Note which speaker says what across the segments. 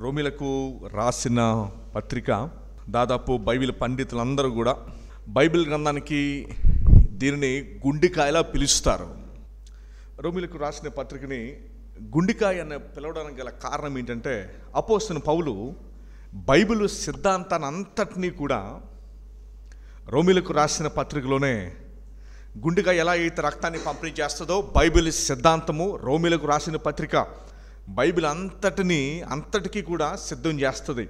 Speaker 1: రోమిలకు రాసిన పత్రిక దాదాపు బైబిల్ పండితులందరూ కూడా బైబిల్ గ్రంథానికి దీనిని గుండికాయలా పిలుస్తారు. రోమిలకు రాసిన పత్రికని గుండికాయ అని పిలవడానికి గల కారణం ఏంటంటే, అపోస్తలుడైన పౌలు బైబిల్ సిద్ధాంతాన్ని అంతటినీ కూడా రోమిలకు రాసిన పత్రికలోనే, గుండికాయ ఎలా అయితే రక్తాన్ని పంపిణీ చేస్తుందో బైబిల్ సిద్ధాంతము రోమిలకు రాసిన పత్రిక బైబిల్ అంతటికీ కూడా సిద్ధం చేస్తుంది,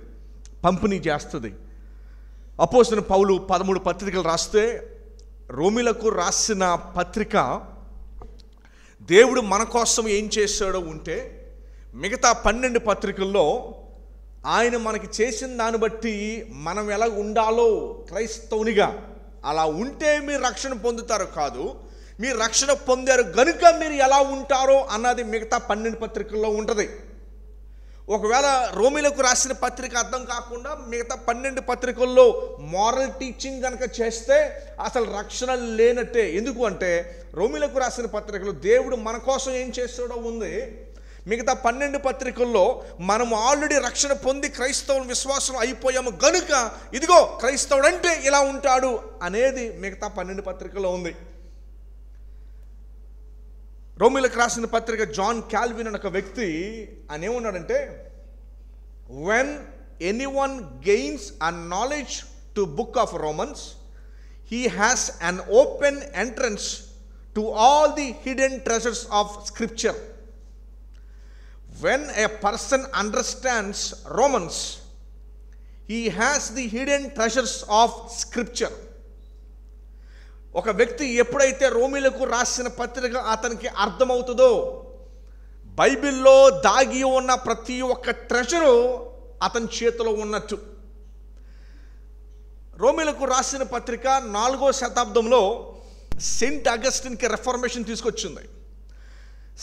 Speaker 1: పంపిణీ చేస్తుంది. అపోస్తలుడైన పౌలు 13 పత్రికలు రాస్తే, రోమిలకు రాసిన పత్రిక దేవుడు మన కోసం ఏం చేశాడో ఉంటే, మిగతా 12 పత్రికల్లో ఆయన మనకి చేసిన దాన్ని బట్టి మనం ఎలా ఉండాలో క్రైస్తవునిగా, అలా ఉంటే మీరు రక్షణ పొందుతారు కాదు, మీరు రక్షణ పొందారు గనుక మీరు ఎలా ఉంటారో అన్నది మిగతా 12 పత్రికల్లో ఉంటుంది. ఒకవేళ రోమిలకు రాసిన పత్రిక అర్థం కాకుండా మిగతా 12 పత్రికల్లో మారల్ టీచింగ్ కనుక చేస్తే అసలు రక్షణ లేనట్టే. ఎందుకు అంటే, రోమిలకు రాసిన పత్రికలో దేవుడు మన కోసం ఏం చేస్తాడో ఉంది, మిగతా 12 పత్రికల్లో మనం ఆల్రెడీ రక్షణ పొంది క్రైస్తవులు విశ్వాసం అయిపోయాము గనుక ఇదిగో క్రైస్తవుడు అంటే ఇలా ఉంటాడు అనేది మిగతా 12 పత్రికల్లో ఉంది. రోమిలకు రాసిన పత్రిక జాన్ కాల్విన్ అనే ఒక వ్యక్తి ఆయన ఏమన్నాడంటే, when anyone gains a knowledge to book of Romans, he has an open entrance to all the hidden treasures of scripture. When a person understands Romans, he has the hidden treasures of Scripture. ఒక వ్యక్తి ఎప్పుడైతే రోమిలకు రాసిన పత్రిక అతనికి అర్థమవుతుందో, బైబిల్లో దాగి ఉన్న ప్రతి ఒక్క ట్రెజరు అతని చేతిలో ఉన్నట్టు. రోమిలకు రాసిన పత్రిక 4వ శతాబ్దంలో సెయింట్ అగస్టిన్కి రెఫర్మేషన్ తీసుకొచ్చింది.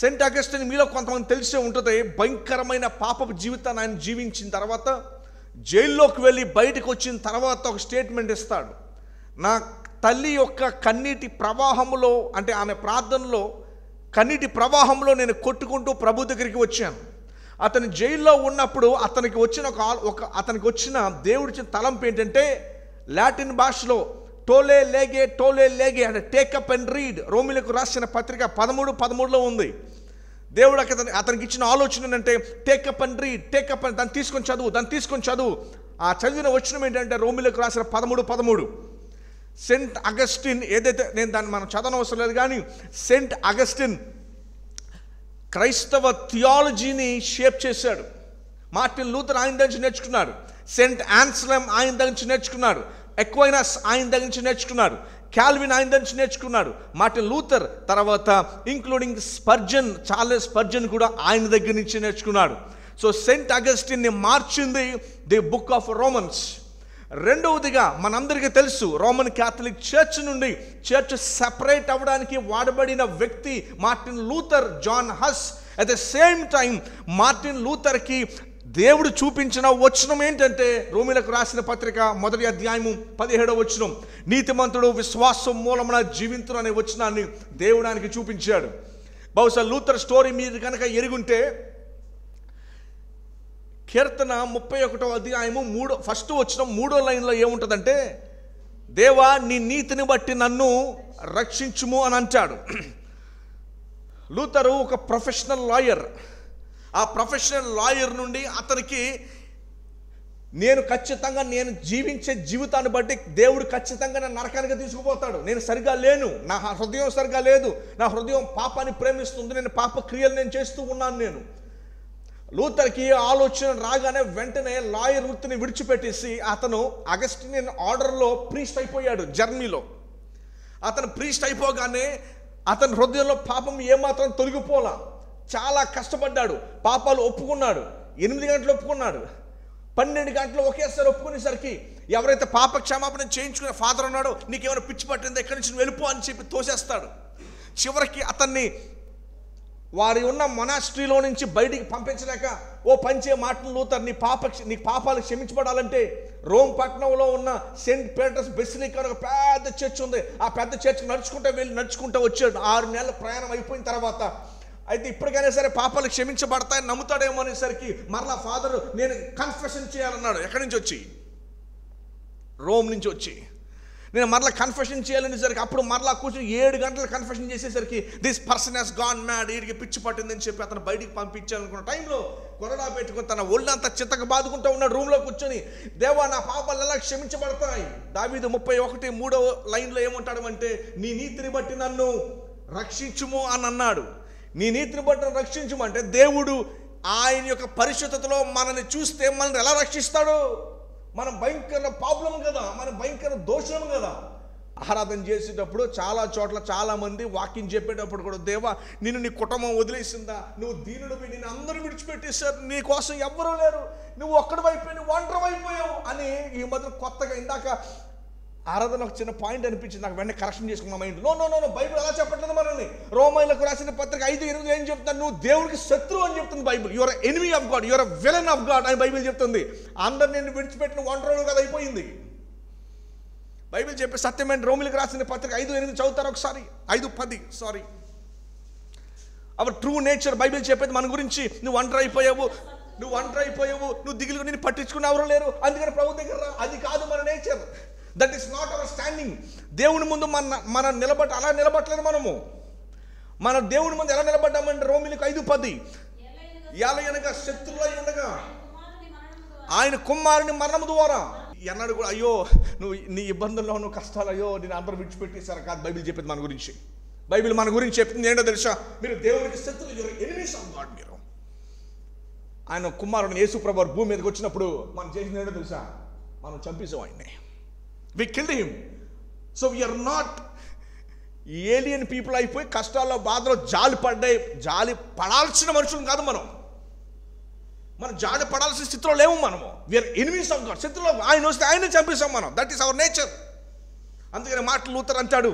Speaker 1: సెయింట్ అగస్టిన్ మీలో కొంతమంది తెలిసే ఉంటుంది. భయంకరమైన పాపపు జీవితాన్ని ఆయన జీవించిన తర్వాత జైల్లోకి వెళ్ళి బయటకు వచ్చిన తర్వాత ఒక స్టేట్మెంట్ ఇస్తాడు. నా తల్లి యొక్క కన్నీటి ప్రవాహంలో, అంటే ఆమె ప్రార్థనలో కన్నీటి ప్రవాహంలో నేను కొట్టుకుంటూ ప్రభు దగ్గరికి వచ్చాను. అతను జైల్లో ఉన్నప్పుడు అతనికి వచ్చిన దేవుడిచ్చిన తలంపు ఏంటంటే, లాటిన్ భాషలో టోలే లేగే అంటే టేకప్ అండ్ రీడ్. రోమిలకు రాసిన పత్రిక 13:13లో ఉంది. దేవుడు అతనికి ఇచ్చిన ఆలోచన ఏంటంటే, take up and read, take up and దాన్ని తీసుకొని చదువు. ఆ చదివిన వచనం ఏంటంటే రోమిలకు రాసిన 13:13. సెయింట్ అగస్టిన్ ఏదైతే, నేను దాన్ని మనం చదవనవసరం లేదు కానీ, సెయింట్ అగస్టిన్ క్రైస్తవ థియాలజీని షేప్ చేశాడు. మార్టిన్ లూథర్ ఆయన దగ్గర నుంచి నేర్చుకున్నాడు. సెయింట్ ఆన్సెల్మ్ ఆయన దగ్గర నుంచి నేర్చుకున్నాడు. ఎక్వైనస్ ఆయన దగ్గర నుంచి నేర్చుకున్నాడు. కాల్విన్ ఆయన దగ్గర నుంచి నేర్చుకున్నాడు. మార్టిన్ లూథర్ తర్వాత ఇంక్లూడింగ్ స్పర్జన్, చార్లెస్ స్పర్జన్ కూడా ఆయన దగ్గర నుంచి నేర్చుకున్నాడు. సో సెయింట్ అగస్టిన్ని మార్చింది ది బుక్ ఆఫ్ రోమన్స్. రెండవదిగా మనందరికీ తెలుసు, రోమన్ క్యాథలిక్ చర్చ్ నుండి చర్చ్ సెపరేట్ అవ్వడానికి వాడబడిన వ్యక్తి Martin Luther, John Hus. At the same time Martin లూథర్కి దేవుడు చూపించిన వచనం ఏంటంటే, రోమిలకు రాసిన పత్రిక 1వ అధ్యాయము 17వ వచనం, నీతిమంతుడు విశ్వాసం మూలమున జీవింతును అనే వచనాన్ని దేవుడు ఆయనకి చూపించాడు. బహుశా లూథర్ స్టోరీ మీరు కనుక ఎరుగుంటే, కీర్తన 31వ అధ్యాయము 1వ వచనం 3వ లైన్లో ఏముంటుందంటే, దేవా నీ నీతిని బట్టి నన్ను రక్షించుము అని అంటాడు. లూథరు ఒక ప్రొఫెషనల్ లాయర్. ఆ ప్రొఫెషనల్ లాయర్ నుండి అతనికి నేను జీవించే జీవితాన్ని బట్టి దేవుడు ఖచ్చితంగా నన్ను నరకానికి తీసుకుపోతాడు. నేను సరిగా లేను, నా హృదయం సరిగా లేదు, నా హృదయం పాపాన్ని ప్రేమిస్తుంది, నేను పాప క్రియలు నేను చేస్తూ ఉన్నాను. లూథర్కి ఆలోచన రాగానే వెంటనే లాయర్ వృత్తిని విడిచిపెట్టేసి అతను అగస్టినియన్ ఆర్డర్లో ప్రీస్ట్ అయిపోయాడు. జర్మనీలో అతను ప్రీస్ట్ అయిపోగానే అతని హృదయంలో పాపం ఏమాత్రం తొలగిపోలా. చాలా కష్టపడ్డాడు, పాపాలు ఒప్పుకున్నాడు. 8 గంటలు ఒప్పుకున్నాడు, 12 గంటలు ఒకేసారి ఒప్పుకునేసరికి ఎవరైతే పాప క్షమాపణ చేయించుకునే ఫాదర్ ఉన్నాడో, నీకేమైనా పిచ్చి పట్టిందో ఎక్కడి నుంచి వెళ్ళిపో అని చెప్పి తోసేస్తాడు. చివరికి అతన్ని వారి ఉన్న మొనాస్ట్రీలో నుంచి బయటికి పంపించలేక, ఓ పంచే మార్టిన్ లూథర్, నీ పాపాలు క్షమించబడాలంటే రోమ్ పట్టణంలో ఉన్న సెయింట్ పీటర్స్ బెసిలికా ఒక పెద్ద చర్చ్ ఉంది. ఆ పెద్ద చర్చ్ నడుచుకుంటూ వచ్చాడు. 6 నెలల ప్రయాణం అయిపోయిన తర్వాత అయితే ఇప్పటికైనా సరే పాపాలు క్షమించబడతాయని నమ్ముతాడేమో అనేసరికి మరలా ఫాదర్ నేను కన్ఫెషన్ చేయాలన్నాడు. ఎక్కడి నుంచి వచ్చి? రోమ్ నుంచి వచ్చి నేను మరలా కన్ఫెషన్ చేయాలనేసరికి అప్పుడు మరలా కూర్చొని 7 గంటలు కన్ఫెషన్ చేసేసరికి this person he's gone mad, వీడికి పిచ్చి పట్టిందని చెప్పి అతను బయటికి పంపించాలనుకున్న టైంలో కొరడా పెట్టుకుని తన ఒళ్ళంతా చిత్తగా బాదుకుంటూ ఉన్నాడు రూమ్లో కూర్చొని. దేవా నా పాపాలు ఎలా క్షమించబడతాయి? దావీదు 31:3 ఏమంటాడు అంటే, నీ నీతిని బట్టి నన్ను రక్షించుము అని అన్నాడు. నీ నీతిని బట్టి నన్ను రక్షించుము అంటే దేవుడు ఆయన యొక్క పరిశుద్ధతలో మనల్ని చూస్తే మనల్ని ఎలా రక్షిస్తాడు? మనం భయంకర పాపం కదా, మనం భయంకర దోషం కదా. ఆరాధన చేసేటప్పుడు చాలా చోట్ల చాలామంది వాక్యం చెప్పేటప్పుడు కూడా, దేవా నిన్ను నీ కుటుంబం వదిలేసిందా, నువ్వు దీనుడివి, నిన్ను అందరూ విడిచిపెట్టేశారు, నీ కోసం ఎవ్వరూ లేరు, నువ్వు ఒక్కడివైపోయి నువ్వు ఒంటరివైపోయావు అని ఈ మధ్య కొత్తగా ఇందాక ఆరాధన ఒక చిన్న పాయింట్ అనిపించింది నాకు, వెంటనే కరెక్షన్ చేసుకున్న మైండ్. నో బైబిల్ అలా చెప్పట్లేదు మనల్ని. రోమీయులకు రాసిన పత్రిక 5:8 ఏం చెప్తాను? నువ్వు దేవుడికి శత్రువు అని చెప్తుంది Bible. Your enemy of God, your villain of God అని బైబిల్ చెప్తుంది. అందరు నిన్ను విడిచిపెట్టిన ఒంటరిగా కదా అయిపోయింది. బైబిల్ చెప్పే సత్యమైన రోమీయులకు రాసిన పత్రిక 5:8 చదువుతారు ఒకసారి. 5:10 అవర్ ట్రూ నేచర్ బైబిల్ చెప్పేది మన గురించి. నువ్వు ఒంటరి అయిపోయావు, నువ్వు దిగులుగా నిన్ను పట్టించుకుని ఎవరు లేరు, అందుకని ప్రభు దగ్గర రా. అది కాదు మన nature. That is not our standing. దేవుని ముందు మన అలా నిలబట్టలేదు మనము. మన దేవుని ముందు ఎలా నిలబడ్డామంటే రోమీయులకు 5:10 ఏలయనగా శత్రువులై ఉండగా ఆయన కుమారుని మరణము ద్వారా ఎన్నడు కూడా అయ్యో నువ్వు నీ ఇబ్బందుల్లో నువ్వు కష్టాలు అయ్యో నేను అందరూ విడిచిపెట్టేశారు కాదు. బైబిల్ చెప్పేది మన గురించి. బైబిల్ మన గురించి చెప్తుంది ఏంటో తెలుసా? మీరు దేవునికి శత్రువులు, ఎనిమీస్ ఆఫ్ గాడ్. మీరు ఆయన కుమారుని యేసు ప్రభువు భూమి మీదకి వచ్చినప్పుడు మనం చేసింది ఏంటో తెలుసా? మనం చంపేసాం ఆయన్ని. We killed him. So we are not alien people అయిపోయి కష్టాల్లో బాధలో జాలి పడాల్సిన మనుషులు కాదు మనం. జాలి పడాల్సిన స్థితిలో లేవు మనము. We are enemies of God. శత్రువులో ఆయన వస్తే ఆయనే చంపేసాం మనం. That is our nature. అందుకని మార్టిన్ లూథర్ అంటాడు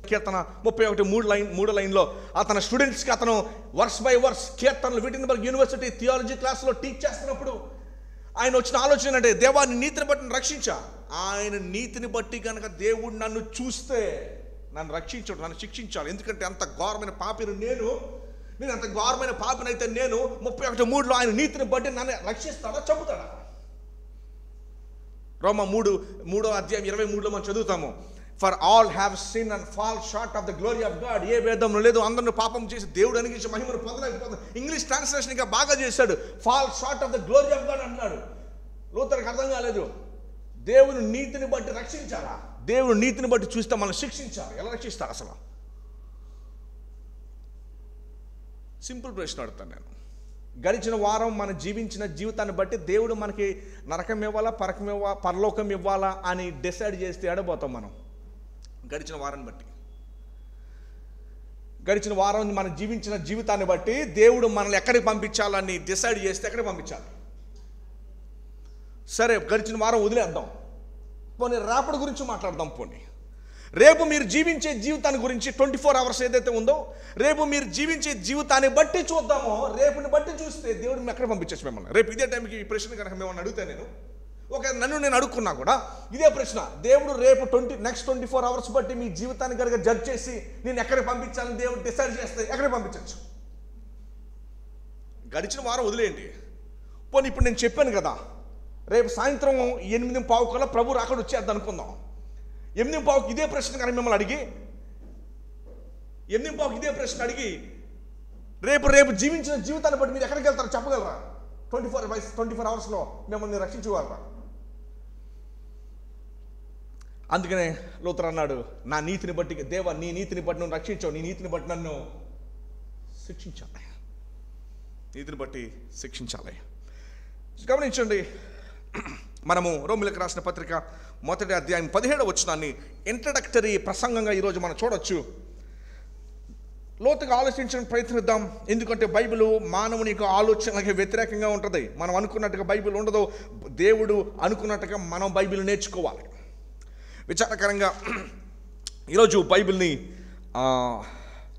Speaker 1: కీర్తన 31:3 అతని స్టూడెంట్స్కి అతను వర్స్ బై వర్స్ కీర్తనలు విటిన్బర్గ్ యూనివర్సిటీ థియాలజీ క్లాస్లో టీచ్ చేస్తున్నప్పుడు ఆయన వచ్చిన ఆలోచన అంటే, దేవా నీ నీతిని బట్టి రక్షించా. ఆయన నీతిని బట్టి కనుక దేవుడు నన్ను చూస్తే నన్ను రక్షించాడు, నన్ను శిక్షించాలి. ఎందుకంటే అంత ఘోరమైన పాపిని నేను అంత ఘోరమైన పాపినైతే నేను 31:3 ఆయన నీతిని బట్టి నన్ను రక్షిస్తాడా చంపుతాడా? రోమా 3:23 మనం చదువుతాము. For all have sin and fall short of the glory of God. ఏ భేదం లేదు, అందరిని పాపం చేసి దేవుడు అనుగ్రహించిన మహిమను పొందలేకపోతాం. ఇంగ్లీష్ ట్రాన్స్లేషన్ ఇంకా బాగా చేశాడు. Fall short of the glory of God అన్నాడు. లూథర్కి అర్థం కాలేదు. దేవుని నీతిని బట్టి రక్షించాలా? దేవుని నీతిని బట్టి చూస్తే మనం శిక్షించాలి. ఎలా రక్షిస్తారు అసలు? సింపుల్ ప్రశ్న అడుగుతాను నేను. గడిచిన వారం మనం జీవించిన జీవితాన్ని బట్టి దేవుడు మనకి నరకం ఇవ్వాలా, పరలోకం ఇవ్వాలా అని డిసైడ్ చేస్తే ఎడబోతాం మనం. గడిచిన వారం మనం జీవించిన జీవితాన్ని బట్టి దేవుడు మనల్ని ఎక్కడికి పంపించాలని డిసైడ్ చేస్తే ఎక్కడికి పంపించాలి? సరే, గడిచిన వారం వదిలేద్దాం. పోనీ రేపటి గురించి మాట్లాడదాం. పోనీ రేపు మీరు జీవించే జీవితాన్ని గురించి 24 అవర్స్ ఏదైతే ఉందో, రేపు మీరు జీవించే జీవితాన్ని బట్టి చూద్దామో. రేపుని బట్టి చూస్తే దేవుడు మేము ఎక్కడ పంపించచ్చు మిమ్మల్ని? రేపు ఇదే టైంకి ఈ ప్రశ్న కనుక మిమ్మల్ని అడిగితే నన్ను నేను అడుక్కున్నా కూడా ఇదే ప్రశ్న, దేవుడు రేపు నెక్స్ట్ 24 అవర్స్ బట్టి మీ జీవితాన్ని కనుక జడ్జ్ చేసి నేను ఎక్కడికి పంపించాలని దేవుడు డిసైడ్ చేస్తే ఎక్కడికి పంపించచ్చు? గడిచిన వారం వదిలేయండి. పోనీ ఇప్పుడు నేను చెప్పాను కదా, రేపు సాయంత్రం 8:15 కల్లా ప్రభు రాకడ వచ్చేద్దాం అనుకుందాం. 8:15 ఇదే ప్రశ్న కానీ మిమ్మల్ని అడిగి 8:15 ఇదే ప్రశ్న అడిగి రేపు జీవించిన జీవితాన్ని బట్టి మీరు ఎక్కడికి వెళ్తారో చెప్పగలరా? 24 అవర్స్లో మిమ్మల్ని రక్షించగలరా? అందుకనే లూథర్ అన్నాడు, నా నీతిని బట్టి దేవా నీ నీతిని బట్టి నన్ను రక్షించావు, నీ నీతిని బట్టి నన్ను శిక్షించాలి. నీతిని బట్టి శిక్షించాలి. గమనించండి, మనము రోమీయులకు రాసిన పత్రిక 1వ అధ్యాయం 17వ వచనాన్ని ఇంట్రడక్టరీ ప్రసంగంగా ఈరోజు మనం చూడొచ్చు. లోతుగా ఆలోచించడానికి ప్రయత్నిద్దాం. ఎందుకంటే బైబిల్ మానవుని యొక్క ఆలోచనలకి వ్యతిరేకంగా ఉంటుంది. మనం అనుకున్నట్టుగా బైబిల్ ఉండదు. దేవుడు అనుకున్నట్టుగా మనం బైబిల్ నేర్చుకోవాలి. విచారకరంగా ఈరోజు బైబిల్ని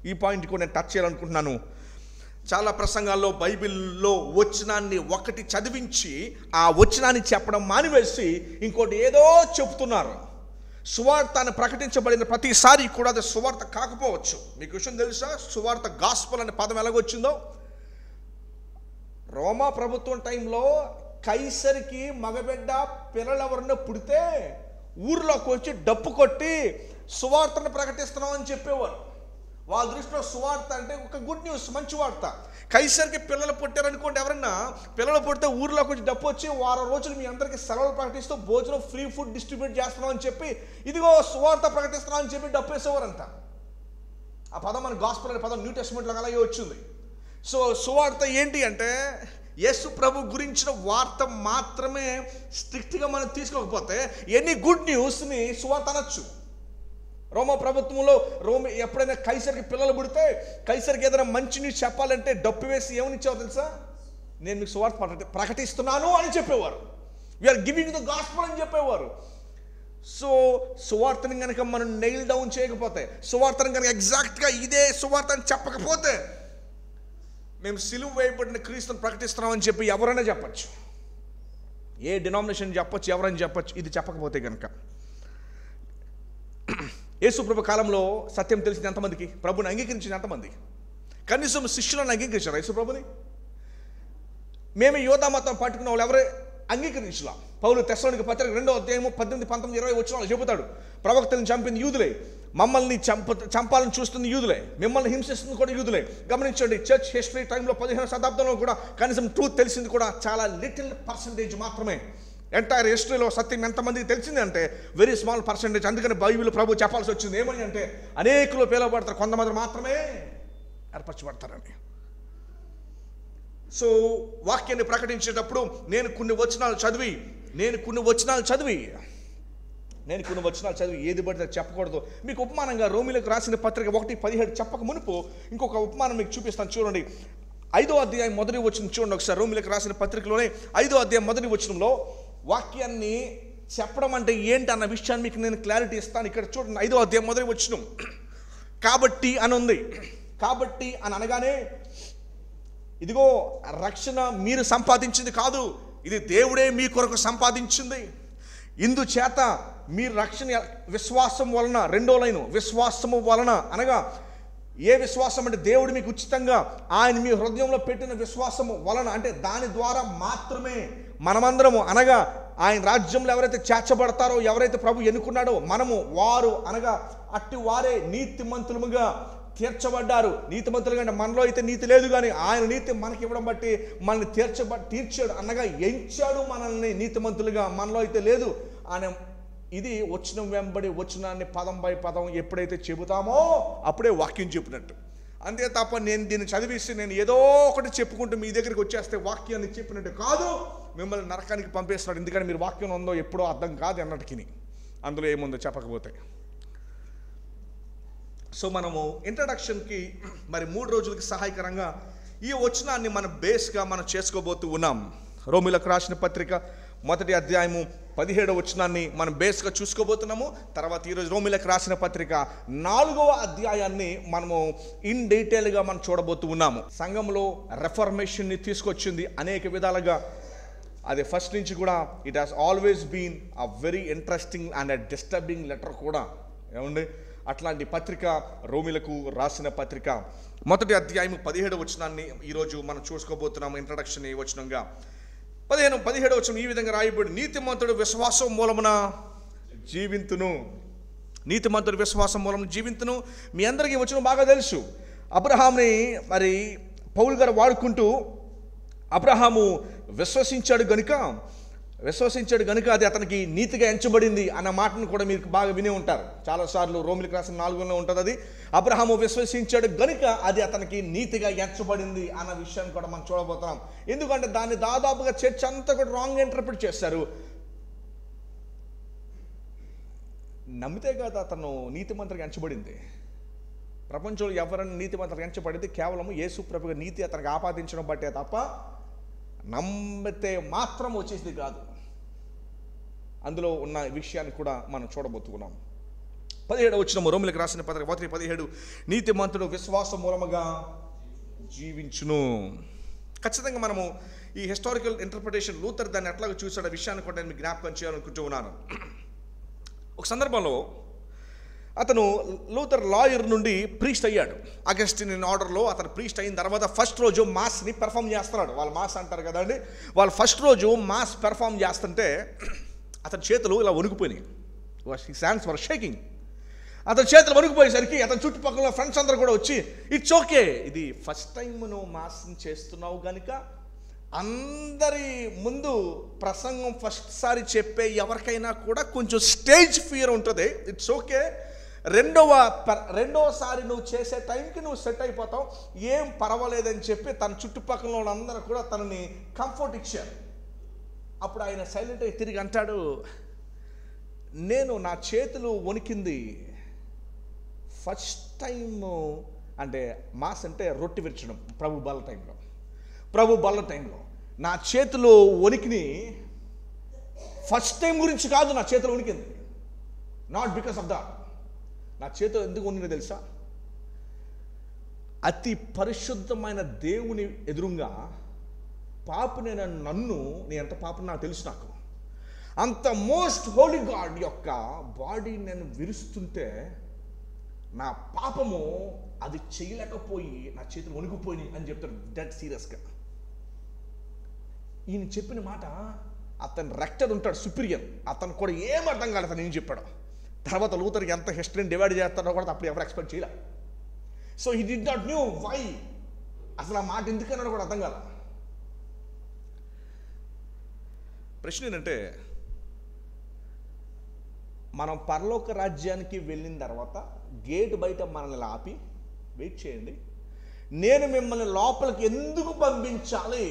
Speaker 1: ఈ పాయింట్ కూడా నేను టచ్ చేయాలనుకుంటున్నాను. చాలా ప్రసంగాల్లో బైబిల్లో వచనాన్ని ఒకటి చదివించి ఆ వచనాన్ని చెప్పడం మానివేసి ఇంకోటి ఏదో చెప్తున్నారు. సువార్త ప్రకటించబడిన ప్రతిసారి కూడా అది సువార్త కాకపోవచ్చు. మీకు విషయం తెలుసా, సువార్త గాస్పల్ అనే పదం ఎలాగొచ్చిందో? రోమా ప్రభుత్వం టైంలో కైసరికి మగబిడ్డ పిల్లలు ఎవరన్నా పుడితే ఊర్లోకి వచ్చి డప్పు కొట్టి సువార్తను ప్రకటిస్తున్నాం అని చెప్పేవారు. వాళ్ళ దృష్టిలో సువార్త అంటే ఒక గుడ్ న్యూస్, మంచి వార్త. కైసరికి పిల్లలు పుట్టారనుకోండి, ఎవరన్నా పిల్లలు పుడితే ఊర్లోకి వచ్చి డప్పు వచ్చి వారం రోజులు మీ అందరికీ సెలవులు ప్రకటిస్తూ భోజనం ఫ్రీ ఫుడ్ డిస్ట్రిబ్యూట్ చేస్తున్నాం అని చెప్పి, ఇదిగో సువార్త ప్రకటిస్తున్నాం అని చెప్పి డప్పు వేసేవారంట. ఆ పదం మన గాస్పెల్ అనే పదం న్యూ టెస్టమెంట్లో అలాగే వచ్చింది. సో సువార్త ఏంటి అంటే యేసు ప్రభు గురించిన వార్త మాత్రమే స్ట్రిక్ట్గా మనం తీసుకోకపోతే ఎనీ గుడ్ న్యూస్ని సువార్త అనొచ్చు. రోమా ప్రభుత్వంలో ఎప్పుడైనా కైసరికి పిల్లలు పుడితే కైసరికి ఏదైనా మంచి న్యూస్ చెప్పాలంటే డప్పు వేసి ఏమనిచ్చావు తెలుసా? నేను మీకు సువార్త ప్రకటిస్తున్నాను అని చెప్పేవారు. వీఆర్ గివింగ్ ద గాస్పెల్ అని చెప్పేవారు. సో సువార్తని కనుక మనం నెయిల్ డౌన్ చేయకపోతే, సువార్తని కనుక ఎగ్జాక్ట్గా ఇదే సువార్త అని చెప్పకపోతే, మేము సిలువ వేయబడిన క్రీస్తుని ప్రకటిస్తున్నామని చెప్పి ఎవరైనా చెప్పచ్చు, ఏ డినామినేషన్ చెప్పచ్చు, ఎవరైనా చెప్పచ్చు. ఇది చెప్పకపోతే కనుక యేసుప్రభు కాలంలో సత్యం తెలిసింది ఎంతమందికి? ప్రభుని అంగీకరించింది ఎంతమంది? కనీసం శిష్యులను అంగీకరించారు యేసుప్రభుని? మేమే యోధా మతం పట్టుకున్న వాళ్ళు ఎవరే అంగీకరించలా. పౌలు తెస్సలోనికీ పత్రిక 2వ అధ్యాయము 18, 19, 20 వచనాలు చెబుతాడు, ప్రవక్తలను చంపింది యూదులే, మమ్మల్ని చంపాలని చూస్తుంది యూదులే, మిమ్మల్ని హింసిస్తుంది కూడా యూదులే. గమనించండి, చర్చ్ హిస్టరీ టైంలో 15వ శతాబ్దంలో కూడా కనీసం ట్రూత్ తెలిసింది కూడా చాలా లిటిల్ పర్సంటేజ్ మాత్రమే. ఎంటైర్ హిస్టరీలో సత్యం ఎంతమందికి తెలిసింది అంటే వెరీ స్మాల్ పర్సంటేజ్. అందుకని బైబిల్ ప్రభు చెప్పాల్సి వచ్చింది ఏమని అంటే, అనేకులు పిలువబడతారు, కొంతమంది మాత్రమే ఏర్పరచబడతారని. సో వాక్యాన్ని ప్రకటించేటప్పుడు నేను కొన్ని వచనాలు చదివి ఏది పడితే చెప్పకూడదు. మీకు ఉపమానంగా రోమీలకు రాసిన పత్రిక 1:17 చెప్పక మునుపు ఇంకొక ఉపమానం మీకు చూపిస్తాను. చూడండి, 5వ అధ్యాయం మొదటి వచనం చూడండి ఒకసారి. రోమీలకు రాసిన పత్రికలోనే 5వ అధ్యాయం మొదటి వచనంలో వాక్యాన్ని చెప్పడం అంటే ఏంటి అన్న విషయాన్ని మీకు నేను క్లారిటీ ఇస్తాను. ఇక్కడ చూడండి, 5వ అధ్యాయం మొదటి వచనం. కాబట్టి అని ఉంది. కాబట్టి అని అనగానే, ఇదిగో రక్షణ మీరు సంపాదించింది కాదు, ఇది దేవుడే మీ కొరకు సంపాదించింది. ఇందుచేత మీ రక్షణ విశ్వాసం వలన, రెండో లైను, విశ్వాసము వలన అనగా ఏ విశ్వాసం అంటే దేవుడు మీకు ఉచితంగా ఆయన మీ హృదయంలో పెట్టిన విశ్వాసము వలన, అంటే దాని ద్వారా మాత్రమే మనమందరము అనగా ఆయన రాజ్యంలో ఎవరైతే చేర్చబడతారో, ఎవరైతే ప్రభు ఎన్నుకున్నాడో మనము వారు అనగా అట్టి వారే నీతిమంతులుగా తీర్చబడ్డారు. నీతిమంతులుగా అంటే మనలో అయితే నీతి లేదు, కానీ ఆయన నీతి మనకి ఇవ్వడం బట్టి మనల్ని తీర్చాడు అనగా ఎంచాడు మనల్ని నీతిమంతులుగా. మనలో అయితే లేదు ఆయన. ఇది వచనం వెంబడి వచనాన్ని పదం బై పదం ఎప్పుడైతే చెబుతామో అప్పుడే వాక్యం చెప్పినట్టు. అంతే తప్ప నేను దీన్ని చదివిస్తే నేను ఏదో ఒకటి చెప్పుకుంటూ మీ దగ్గరికి వచ్చేస్తే వాక్యాన్ని చెప్పినట్టు కాదు, మిమ్మల్ని నరకానికి పంపేస్తున్నాడు. ఎందుకంటే మీరు వాక్యం ఉందో ఎప్పుడో అర్థం కాదు అన్నట్టుకి, అందులో ఏముందో చెప్పకపోతే. సో మనము ఇంట్రడక్షన్కి మరి 3 రోజులకి సహాయకరంగా ఈ వచనాన్ని మన బేస్గా మనం చేసుకోబోతూ ఉన్నాం. రోమీలకు రాసిన పత్రిక 1వ అధ్యాయము 17వ వచనాన్ని మనం బేస్గా చూసుకోబోతున్నాము. తర్వాత ఈరోజు రోమీలకు రాసిన పత్రిక 4వ అధ్యాయాన్ని మనము ఇన్ డీటెయిల్గా మనం చూడబోతూ ఉన్నాము. సంఘంలో రెఫర్మేషన్ని తీసుకొచ్చింది అనేక విధాలుగా. అది ఫస్ట్ నుంచి కూడా it has always been a very interesting and a disturbing letter కూడా. ఏమండి, అట్లాంటి పత్రిక రోమీలకు రాసిన పత్రిక 1వ అధ్యాయము 17వ వచనాన్ని ఈరోజు మనం చూసుకోబోతున్నాము. ఇంట్రడక్షన్ ఏ వచనంగా 17వ వచనం ఈ విధంగా రాయబడి, నీతిమంతుడు విశ్వాసం మూలమున జీవింతును. నీతిమంతుడు విశ్వాసం మూలమున జీవింతును. మీ అందరికీ వచనం బాగా తెలుసు. అబ్రహాంని మరి పౌలు గారు వాడుకుంటూ, అబ్రహాము విశ్వసించాడు గనుక అది అతనికి నీతిగా ఎంచబడింది అన్న మాటను కూడా మీరు బాగా వినే ఉంటారు చాలాసార్లు. రోమీలకు రాసిన 4లో ఉంటుంది అది. అబ్రహాము విశ్వసించాడు గనుక అది అతనికి నీతిగా ఎంచబడింది అన్న విషయాన్ని కూడా మనం చూడబోతున్నాం. ఎందుకంటే దాన్ని దాదాపుగా చర్చ్ అంతా కూడా రాంగ్ ఇంటర్ప్రిట్ చేస్తారు. నమ్మితే కదా అతను నీతిమంతుడిగా ఎంచబడింది. ప్రపంచంలో ఎవరైనా నీతిమంతుడిగా ఎంచబడింది కేవలం యేసు ప్రభువుగా నీతి అతనికి ఆపాదించడం బట్టే తప్ప నమ్మితే మాత్రం వచ్చేసింది కాదు. అందులో ఉన్న విషయాన్ని కూడా మనం చూడబోతున్నాం. 17వ వచనం రోమీలకు రాసిన పత్రిక 1:17, నీతిమంతుడు విశ్వాసం మూలముగా జీవించును. ఖచ్చితంగా మనము ఈ హిస్టారికల్ ఇంటర్ప్రిటేషన్ లూథర్ దాన్ని ఎట్లాగో చూసాడు విషయాన్ని కూడా నేను మీకు జ్ఞాపకం చేయాలనుకుంటూ ఉన్నాను. ఒక సందర్భంలో అతను లూథర్ లాయర్ నుండి ప్రీస్ట్ అయ్యాడు. అగస్టిన్ ఆర్డర్లో అతను ప్రీస్ట్ అయిన తర్వాత ఫస్ట్ రోజు మాస్ని పెర్ఫామ్ చేస్తున్నాడు. వాళ్ళు మాస్ అంటారు కదండి. వాళ్ళు ఫస్ట్ రోజు మాస్ పెర్ఫామ్ చేస్తుంటే అతని చేతులు ఇలా వణికిపోయినాయి. హిస్ హ్యాండ్స్ వర్ షేకింగ్. అతని చేతులు వణికిపోయేసరికి అతని చుట్టుపక్కల ఫ్రెండ్స్ అందరూ కూడా వచ్చి, ఇట్స్ ఓకే, ఇది ఫస్ట్ టైం నువ్వు మాస్ని చేస్తున్నావు కనుక అందరి ముందు ప్రసంగం ఫస్ట్ సారి చెప్పే ఎవరికైనా కూడా కొంచెం స్టేజ్ ఫియర్ ఉంటుంది. ఇట్స్ ఓకే, రెండోసారి నువ్వు చేసే టైంకి నువ్వు సెట్ అయిపోతావు, ఏం పర్వాలేదని చెప్పి తన చుట్టుపక్కల వాళ్ళందరూ కూడా తనని కంఫర్ట్ ఇచ్చారు. అప్పుడు ఆయన సైలెంట్ అయ్యి తిరిగి అంటాడు, నేను నా చేతులు వణికింది ఫస్ట్ టైం, అంటే మాస్ అంటే రొట్టె విరచడం ప్రభు బల్ల టైంలో నా చేతులు వణికిని ఫస్ట్ టైం గురించి కాదు. నా చేతులు వణికింది నాట్ బికాస్ ఆఫ్ దాట్. నా చేతులు ఎందుకు వణికిందో తెలుసా? అతి పరిశుద్ధమైన దేవుని ఎదురుగా పాపినైన నన్ను, నేను ఎంత పాపని నాకు తెలుసు, నాకు అంత మోస్ట్ హోలీ గాడ్ యొక్క బాడీ నేను విరుస్తుంటే నా పాపము అది చేయలేకపోయి నా చేతులు వణికిపోయి అని చెప్తాడు డెడ్ సీరియస్గా. ఈయన చెప్పిన మాట అతను రెక్టర్ ఉంటాడు, సుపీరియర్, అతను కూడా ఏం అర్థం కాలేదు అతను ఏం చెప్పాడు. తర్వాత లూథర్కి ఎంత హిస్టరీని డివైడ్ చేస్తాడో కూడా అప్పుడు ఎవరు ఎక్స్పెక్ట్ చేయలే. So he did not knew why, అసలు ఆ మాట ఎందుకన్నాడో కూడా అర్థం కాల. ప్రశ్న ఏంటంటే, మనం పరలోక రాజ్యానికి వెళ్ళిన తర్వాత గేట్ బయట మనల్ని ఆపి వెయిట్ చేయండి, నేను మిమ్మల్ని లోపలికి ఎందుకు పంపించాలి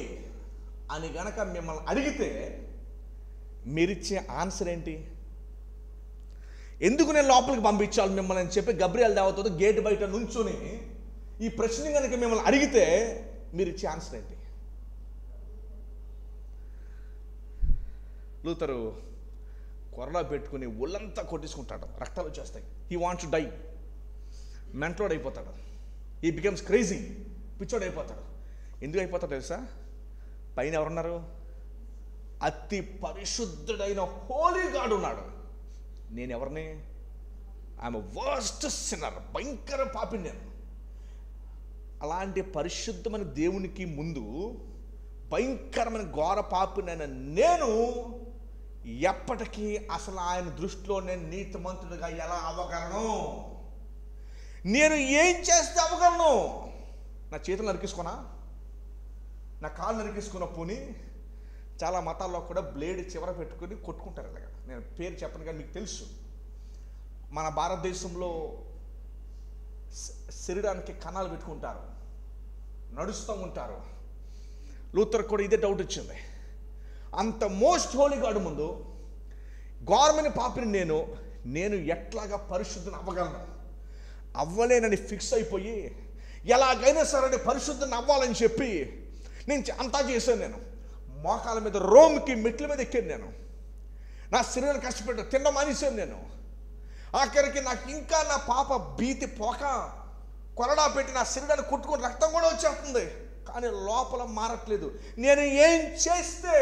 Speaker 1: అని గనక మిమ్మల్ని అడిగితే మీరిచ్చే ఆన్సర్ ఏంటి? ఎందుకు నేను లోపలికి పంపించాలి మిమ్మల్ని అని చెప్పి గబ్రియల్ దేవతతో గేట్ బయట నుంచుని ఈ ప్రశ్న కనుక మిమ్మల్ని అడిగితే మీరు ఇచ్చే ఆన్సర్ ఏంటి? లూథరు కొరడా పెట్టుకుని ఒళ్ళంతా కొట్టించుకుంటాడు, రక్తాలు వచ్చేస్తాయి. హీ వాంట్స్ టు డై, మెంటలోడ్ అయిపోతాడు. హీ బికమ్స్ క్రేజీ, పిచ్చోడు అయిపోతాడు. ఎందుకు అయిపోతాడు తెలుసా? పైన ఎవరున్నారు? అతి పరిశుద్ధుడైన హోలీ గాడ్ ఉన్నాడు. నేను ఎవరిని? ఐఎమ్ వర్స్ట్ సిన్నర్, భయంకర పాపిని నేను. అలాంటి పరిశుద్ధమైన దేవునికి ముందు భయంకరమైన ఘోర పాపినైన నేను ఎప్పటికీ అసలు ఆయన దృష్టిలో నేను నీతిమంతుడిగా ఎలా అవ్వగలను? నేను ఏం చేస్తే అవ్వగలను? నా చేతులు నరికేసుకోనా? నా కాళ్ళు నరికేసుకున్న పోనీ చాలా మతాల్లో కూడా బ్లేడ్ చివర పెట్టుకుని కొట్టుకుంటారు. ఇలాగా నేను పేరు చెప్పను కానీ మీకు తెలుసు, మన భారతదేశంలో శరీరానికి కణాలు పెట్టుకుంటారు, నడుస్తూ ఉంటారు. లూథర్ కూడా ఇదే డౌట్ వచ్చింది. అంత మోస్ట్ హోలీ గాడ్ ముందు గవర్నమెంట్ పాపిని నేను ఎట్లాగా పరిశుద్ధిని అవ్వగలను? అవ్వలేనని ఫిక్స్ అయిపోయి ఎలాగైనా సరే పరిశుద్ధిని అవ్వాలని చెప్పి నేను అంతా చేశాను. నేను మోకాల మీద రోమ్కి మెట్ల మీద ఎక్కాను. నేను నా శరీరాన్ని కష్టపెట్టాను, తిన్న మానేశాను. నేను ఆఖరికి నాకు ఇంకా నా పాప భీతి పోక కొరడా పెట్టి నా శరీరాన్ని కొట్టుకుని రక్తం కూడా వచ్చేస్తుంది, కానీ లోపల మారట్లేదు. నేను ఏం చేస్తే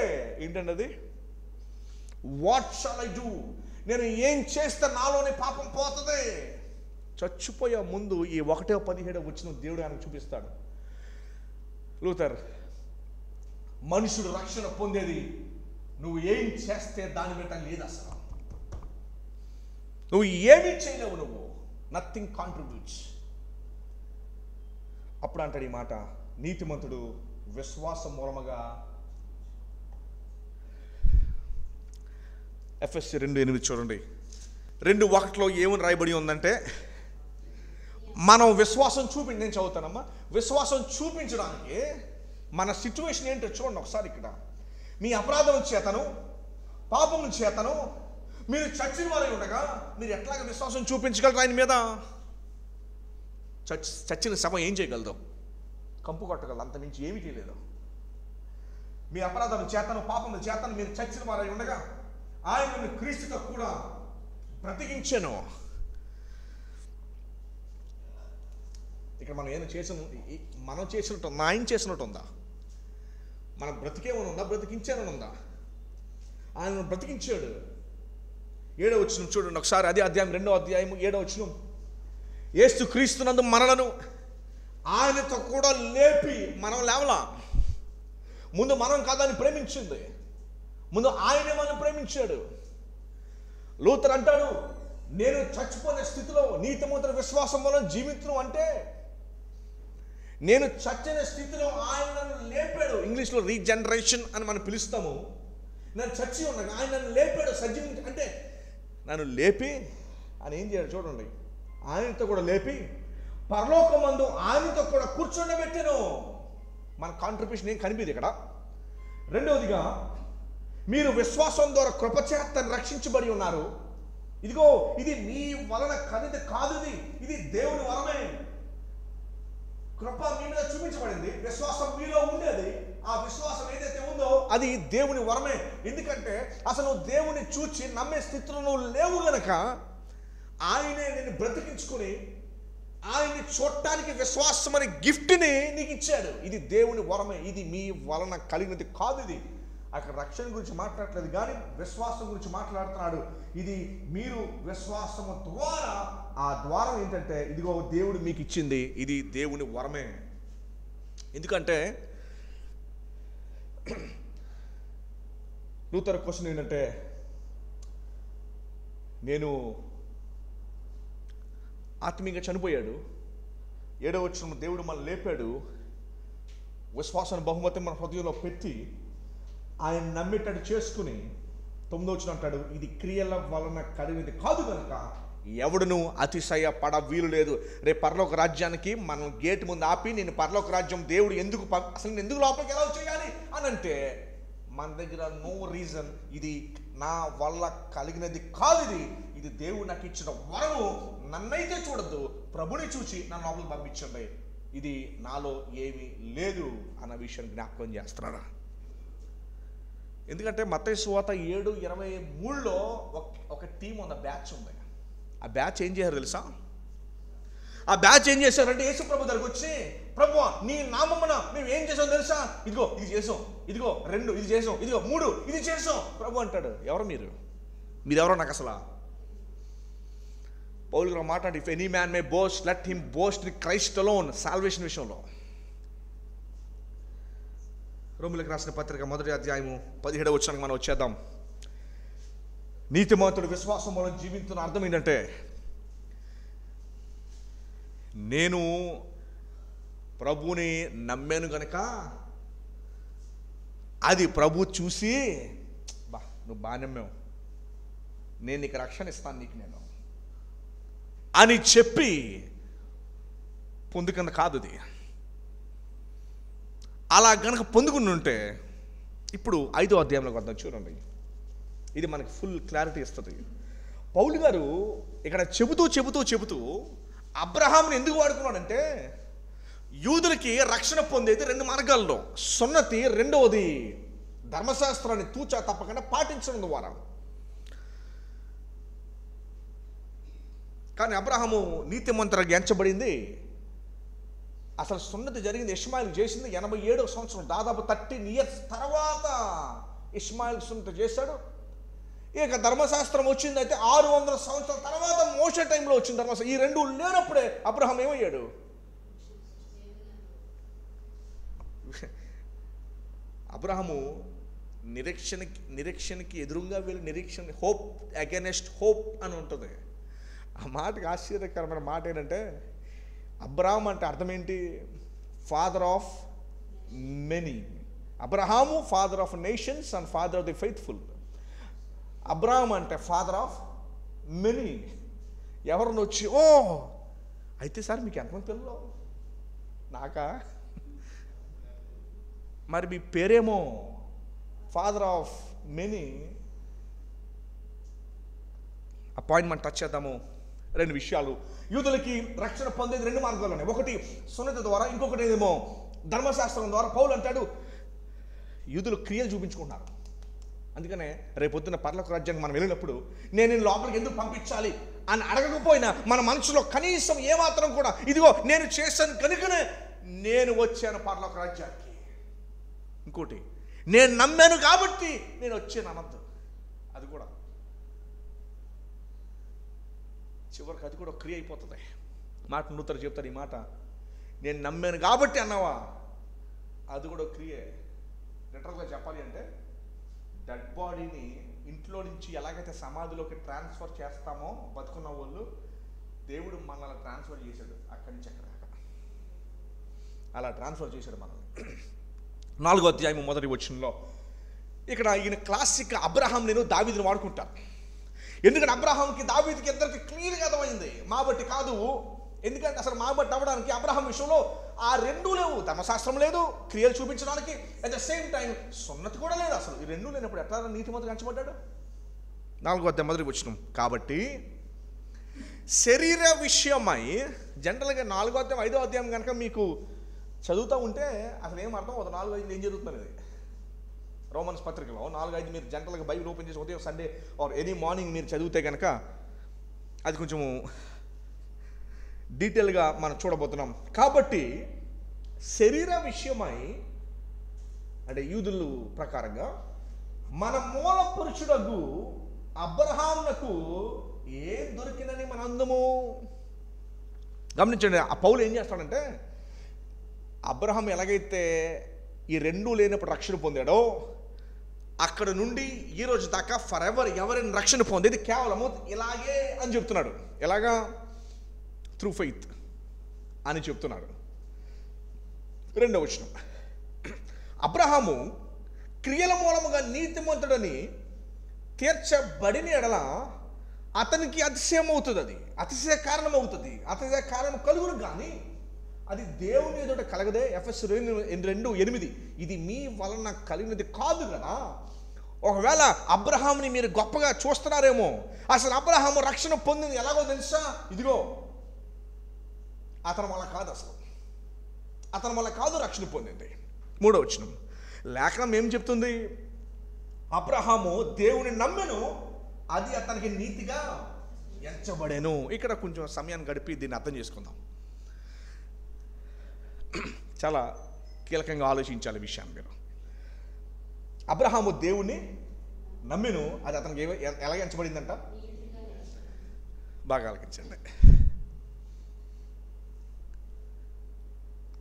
Speaker 1: ఏంటండి అది? What shall I do? నేను ఏం చేస్తే నాలోని పాపం పోతుంది? చచ్చిపోయే ముందు ఈ 1:17 వచ్చిన దేవుడు ఆయనకు చూపిస్తాడు. లూథర్, మనుషుడు రక్షణ పొందేది నువ్వు ఏం చేస్తే దాని మీద లేదు. అసలు నువ్వు ఏమీ చేయలేవు, నువ్వు నథింగ్ కాంట్రిబ్యూట్స్. అప్పుడు అంటాడు ఈ మాట, నీతిమంతుడు విశ్వాసం మూలముగా. ఎఫెసీ 2:8 చూడండి. 2:1 ఏమని రాయబడి ఉందంటే, మనం విశ్వాసం నేను చదువుతానమ్మా. విశ్వాసం చూపించడానికి మన సిచ్యువేషన్ ఏంటో చూడండి ఒకసారి. ఇక్కడ మీ అపరాధం చేతను పాపము చేతను మీరు చచ్చిన వారై ఉండగా మీరు ఎట్లాగ విశ్వాసం చూపించగలరు ఆయన మీద? చచ్చిన శవం ఏం చేయగలదు? కంపు కొట్టగలదు, అంత మించి ఏమీ చేయలేదు. మీ అపరాధం చేతను పాపము చేతను మీరు చచ్చిన వారై ఉండగా ఆయనను క్రీస్తుతో కూడా బ్రతికించెను. ఇక్కడ మనం ఏమైనా మనం చేసినట్టు ఉందా? ఆయన చేసినట్టు ఉందా? మనం బ్రతికేమని ఉందా? బ్రతికించానని ఉందా? ఆయన బ్రతికించాడు. 7వ వచనం చూడండి ఒకసారి. అదే అధ్యాయం 2వ అధ్యాయం 7వ వచనం. యేసు క్రీస్తునందు మనలను ఆయనతో కూడా లేపి, మనం లేవలా, ముందు మనం కాదని ప్రేమించింది, ముందు ఆయనే మనం ప్రేమించాడు. లూథర్ అంటాడు, నేను చచ్చిపోయిన స్థితిలో నీతిమంతుల విశ్వాసం వలన జీవించడం అంటే నేను చచ్చిన స్థితిలో ఆయన నన్ను లేపాడు. ఇంగ్లీష్లో రీజనరేషన్ అని మనం పిలుస్తాము. నేను చచ్చి ఉన్నాను, ఆయన నన్ను లేపాడు, సజీవించి అంటే నన్ను లేపి ఆయన ఏం చేయాడు చూడండి, ఆయనతో కూడా లేపి పరలోకమందు ఆయనతో కూడా కూర్చోబెట్టాను. మన కాంట్రిబ్యూషన్ ఏం కనిపిది ఇక్కడ. రెండవదిగా, మీరు విశ్వాసం ద్వారా కృపచేత రక్షించబడి ఉన్నారు. ఇదిగో ఇది మీ వలన కలిది కాదు, ఇది దేవుని వరమే. కృప మీ మీద చూపించబడింది, విశ్వాసం మీలో ఉండేది. ఆ విశ్వాసం ఏదైతే ఉందో అది దేవుని వరమే. ఎందుకంటే అసలు దేవుని చూచి నమ్మే స్థితిలో నువ్వు లేవు గనక ఆయనే నిన్ను బ్రతికించుకుని ఆయన్ని చూడటానికి విశ్వాసం అనే గిఫ్ట్ని నీకు ఇచ్చాడు. ఇది దేవుని వరమే, ఇది మీ వలన కలిగినది కాదు. ఇది అక్కడ రక్షణ గురించి మాట్లాడట్లేదు కానీ విశ్వాసం గురించి మాట్లాడుతున్నాడు. ఇది మీరు విశ్వాసము ద్వారా, ఆ ద్వారం ఏంటంటే ఇదిగో దేవుడు మీకు ఇచ్చింది, ఇది దేవుని వరమే. ఎందుకంటే లూథర్ క్వశ్చన్ ఏంటంటే, నేను ఆత్మీయంగా చనిపోయాడు, 7వ వచనం దేవుడు మనల్ని లేపాడు, విశ్వాసాన్ని బహుమతి మన హృదయంలో పెట్టి ఆయన నమ్మేటట్టు చేసుకుని 9వ వచనం అంటాడు, ఇది క్రియల వలన కలిగినది కాదు కనుక ఎవడును అతిశయ పడ వీలు లేదు. రేపు పరలోక రాజ్యానికి మనం గేట్ ముందు ఆపి నేను పరలోక రాజ్యం దేవుడు ఎందుకు అసలు నేను ఎందుకు లోపలికి ఎలా చేయాలి అని అంటే మన దగ్గర నో రీజన్. ఇది నా వల్ల కలిగినది కాదు, ఇది దేవుడు నాకు ఇచ్చిన వరము. నన్నైతే చూడద్దు, ప్రభుని చూచి నన్ను లోపలికి పంపించండి. ఇది నాలో ఏమీ లేదు అన్న విషయాన్ని జ్ఞాపకం చేస్తున్నాడు. ఎందుకంటే మత్తయి సువార్త 7:23లో ఒక టీం ఉంది, బ్యాచ్ ఉంది. ఆ బ్యాచ్ ఏం చేశారు తెలుసా? ఆ బ్యాచ్ ఏం చేశారంటే యేసు ప్రభు దగ్గరకు వచ్చి, ప్రభువా నీ నామమున మేము ఏం చేసాం తెలుసా? ఇదిగో ఇది చేసాం, ఇదిగో 2 ఇది చేసాం, ఇదిగో 3 ఇది చేసాం. ప్రభు అంటాడు, ఎవరు మీరెవరో నాకు అసలు. పౌలు గారు మాట్లాడి, if any man may boast let him boast in Christ alone, salvation విషయంలో. రోమీయులకు రాసిన పత్రిక 1వ అధ్యాయము 17వ వచనానికి మనం వచ్చేద్దాం. నీతిమంతుడు విశ్వాసం వలన జీవించిన అర్థం ఏంటంటే, నేను ప్రభుని నమ్మాను కనుక అది ప్రభు చూసి, నువ్వు బాగా నమ్మావు, నేను నీకు రక్షణ ఇస్తాను నీకు నేను అని చెప్పి పొందుకుంది కాదు. అది అలా గనక పొందుకుని ఉంటే, ఇప్పుడు 5వ అధ్యాయంలోకి వద్దాం చూడండి. ఇది మనకి ఫుల్ క్లారిటీ ఇస్తుంది. పౌలు గారు ఇక్కడ చెబుతూ అబ్రహాముని ఎందుకు వాడుకున్నాడంటే, యూదులకి రక్షణ పొందేది 2 మార్గాల్లో. సున్నతి, రెండవది ధర్మశాస్త్రాన్ని తూచా తప్పకుండా పాటించడం ద్వారా. కానీ అబ్రహాము నీతిమంతుడిగా ఎంచబడింది. అసలు సున్నతి జరిగింది, ఇష్మాయిల్ చేసింది 87వ సంవత్సరం, దాదాపు 13 years తర్వాత ఇష్మాయిల్ సున్నతి చేశాడు. ఇక ధర్మశాస్త్రం వచ్చింది అయితే 600 సంవత్సరాల తర్వాత మోషే టైంలో వచ్చింది ధర్మశాస్త్రం. ఈ 2 లేనప్పుడే అబ్రహాం ఏమయ్యాడు? అబ్రహాము నిరీక్షణకి ఎదురుగా వెళ్ళి నిరీక్షణ, హోప్ అగైనెస్ట్ హోప్ అని ఉంటుంది. ఆ మాటకి ఆశ్చర్యకరమైన మాట ఏంటంటే, అబ్రహాం అంటే అర్థం ఏంటి? Father of many. Abraham father of nations and father of the faithful. Abraham అంటే ఫాదర్ ఆఫ్ మెనీ. ఎవరిని వచ్చి, ఓ అయితే సార్ మీకు ఎంతమంది పిల్లలు? నాకా? మరి మీ పేరేమో father of many. Appointment touch చేద్దాము. 2 విషయాలు. యూదులకి రక్షణ పొందేది 2 మార్గాల్లోనే. ఒకటి సున్నతి ద్వారా, ఇంకొకటి ఏమో ధర్మశాస్త్రం ద్వారా. పౌలు అంటాడు, యూదులు క్రియలు చూపించుకుంటున్నారు. అందుకనే రేపొద్దున పరలోక రాజ్యానికి మనం వెళ్ళినప్పుడు నేను లోపలికి ఎందుకు పంపించాలి అని అడగకపోయినా మన మనసులో కనీసం ఏమాత్రం కూడా, ఇదిగో నేను చేశాను కనుకనే నేను వచ్చాను పరలోక రాజ్యానికి. ఇంకోటి, నేను నమ్మాను కాబట్టి నేను వచ్చాను అనద్దు. అది కూడా చివరికి అది కూడా క్రియ అయిపోతుంది. మాట నూతరు చెప్తారు ఈ మాట, నేను నమ్మాను కాబట్టి అన్నావా, అది కూడా క్రియే. లిటరల్గా చెప్పాలి అంటే డెడ్ బాడీని ఇంట్లో నుంచి ఎలాగైతే సమాధిలోకి ట్రాన్స్ఫర్ చేస్తామో బతుకున్న వాళ్ళు, దేవుడు మనల్ని ట్రాన్స్ఫర్ చేశాడు అక్కడి నుంచి అక్కడ, అలా ట్రాన్స్ఫర్ చేశాడు మనల్ని. 4వ అధ్యాయం 1వ వచనంలో ఇక్కడ ఈయన క్లాసిక్ అబ్రహాం నేను దావీదుని వాడుకుంటాను. ఎందుకంటే అబ్రహాంకి దావీదుకి ఇద్దరికి క్లియర్గా అర్థమైంది. మా బట్టి కాదు, ఎందుకంటే అసలు మా బట్టి అవ్వడానికి అబ్రహాం విషయంలో ఆ రెండూ లేవు. ధర్మశాస్త్రం లేదు, క్రియలు చూపించడానికి, అట్ ద సేమ్ టైం సున్నతి కూడా లేదు. అసలు ఈ రెండూ లేనప్పుడు ఎట్లా నీతిమంతుడు ఎంచబడ్డాడు? 4వ అధ్యాయం 1వ వచనం. కాబట్టి శరీర విషయమై జనరల్గా 4వ అధ్యాయం 5వ అధ్యాయం కనుక మీకు చదువుతూ ఉంటే అసలు ఏం అర్థం అవుతుంది 4-5 ఏం జరుగుతుంది అనేది. రోమన్స్ పత్రికలో 4-5 మీరు జనరల్గా బైబిల్ ఓపెన్ చేసి ఉదయం సండే ఆర్ ఎనీ మార్నింగ్ మీరు చదివితే కనుక అది కొంచెం డీటెయిల్గా మనం చూడబోతున్నాం. కాబట్టి శరీర విషయమై అంటే యూదులు ప్రకారంగా మన మూల పురుషుడగు అబ్రహామునకు ఏం దొరికినని మన అందము. గమనించండి, ఆ పౌలు ఏం చేస్తాడంటే అబ్రహాం ఎలాగైతే ఈ రెండూ లేనప్పుడు రక్షణ పొందాడో అక్కడ నుండి ఈ రోజు దాకా ఫర్ ఎవర్ ఎవరైనా రక్షణ పొందేది కేవలము ఇలాగే అని చెప్తున్నాడు. ఎలాగా? త్రూ ఫెయిత్ అని చెప్తున్నాడు. 2వ వచనం, అబ్రహాము క్రియల మూలముగా నీతిమంతుడని తీర్చబడిన ఎడల అతనికి అతిశయం అవుతుంది, అది అతిశయ కారణం అవుతుంది. అతిశయ కారణం కలుగును కానీ అది దేవుని ఎదుట కలగదే. ఎఫెసీయులు 2:8 ఇది మీ వలన కలిగినది కాదు కదా. ఒకవేళ అబ్రహాముని మీరు గొప్పగా చూస్తున్నారేమో, అసలు అబ్రహాము రక్షణ పొందింది ఎలాగో తెలుసా? ఇదిగో అతని వల్ల కాదు, అసలు అతని వల్ల కాదు రక్షణ పొందింది. 3వ వచనం, లేఖనం ఏం చెప్తుంది? అబ్రహాము దేవుని నమ్మెను, అది అతనికి నీతిగా ఎంచబడెను. ఇక్కడ కొంచెం సమయాన్ని గడిపి దీన్ని అర్థం చేసుకుందాం. చాలా కీలకంగా ఆలోచించాలి విషయాన్ని మీరు. అబ్రహాము దేవుణ్ణి నమ్మెను, అది అతనికి ఎలా ఎంచబడిందంట? బాగా ఆలోచించండి.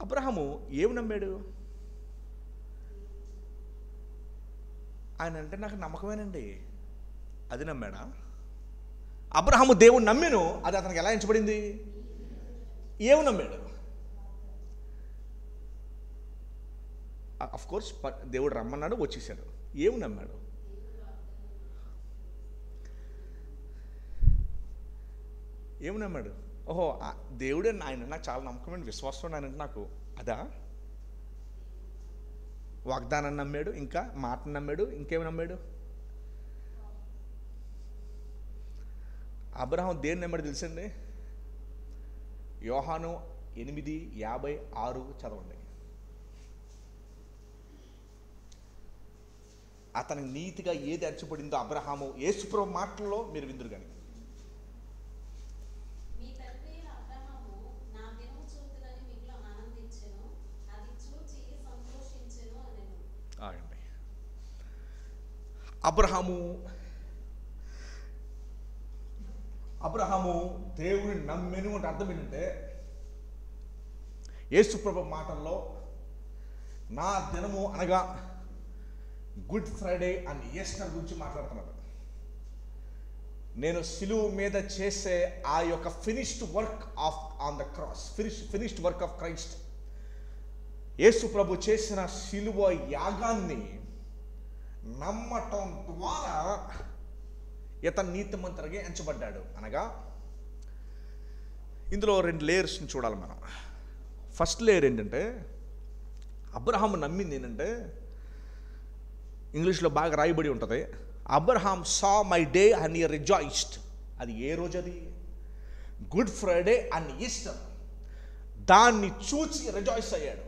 Speaker 1: అబ్రహాము ఏమి నమ్మాడు? ఆయన అంటే నాకు నమ్మకమేనండి, అది నమ్మాడా? అబ్రహాము దేవుని నమ్మెను, అది అతనికి ఎలా ఎంచబడింది? ఏమి నమ్మాడు? అఫ్ కోర్స్ దేవుడు రమ్మన్నాడు, వచ్చేసాడు. ఏమి నమ్మాడు? ఏమి నమ్మాడు? ఓహో దేవుడే ఆయన నాకు చాలా నమ్మకమైన విశ్వాసం ఆయన నాకు, అదా? వాగ్దానాన్ని నమ్మాడు, ఇంకా మాటను నమ్మాడు, ఇంకేమి నమ్మాడు? అబ్రహాం దేన్ని నమ్మాడు తెలుసండి? యోహాను 8:56 చదవండి. అతనికి నీతిగా ఏది ఎంచబడిందో అబ్రహాము యేసుప్రభు మాటల్లో మీరు విందురు కానీ. ఆగండి. అబ్రహాము దేవుని నమ్మెను అంటే అర్థం ఏంటంటే యేసుప్రభు మాటల్లో నా దినము అనగా గుడ్ ఫ్రైడే అండ్ ఈస్టర్ గురించి మాట్లాడుతున్నాడు. నేను సిలువ మీద చేసే ఆ యొక్క finished work of on the cross, finished work of Christ, యేసు ప్రభు చేసిన సిలువ యాగాన్ని నమ్మటం ద్వారా ఇతను నీతిమంతుడిగా ఎంచబడ్డాడు. అనగా ఇందులో 2 లేయర్స్ని చూడాలి మనం. ఫస్ట్ లేయర్ ఏంటంటే అబ్రహాము నమ్మింది ఏంటంటే ఇంగ్లీష్లో బాగా రాయబడి ఉంటుంది, Abraham saw my day and he rejoiced. అది ఏ రోజు? అది గుడ్ ఫ్రైడే అండ్ ఈస్టర్. దాన్ని చూసి రిజాయిస్ అయ్యాడు.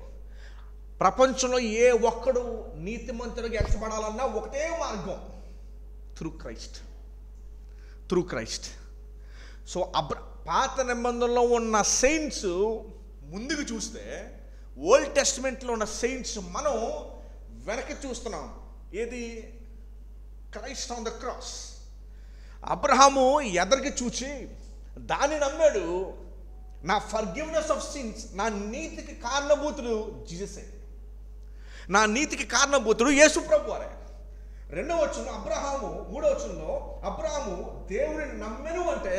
Speaker 1: ప్రపంచంలో ఏ ఒక్కడు నీతిమంతుడిగా ఎంచబడాలన్నా ఒకటే మార్గం, త్రూ క్రైస్ట్. సో పాత నిబంధనలో ఉన్న సెయింట్స్ ముందుకు చూస్తే, ఓల్డ్ టెస్టిమెంట్లో ఉన్న సెయింట్స్ మనం వెనక్కి చూస్తున్నాం. ఏది? Christ on the cross. అబ్రహాము ఎదరికి చూచి దాన్ని నమ్మాడు. నా ఫర్గివ్నెస్ ఆఫ్ సిన్స్, నా నీతికి కారణభూతుడు జీససే. నా నీతికి కారణభూతుడు యేసు ప్రభు వారే. 2వ వచనంలో అబ్రహాము, 3వ వచనంలో అబ్రహాము దేవుడిని నమ్మెను అంటే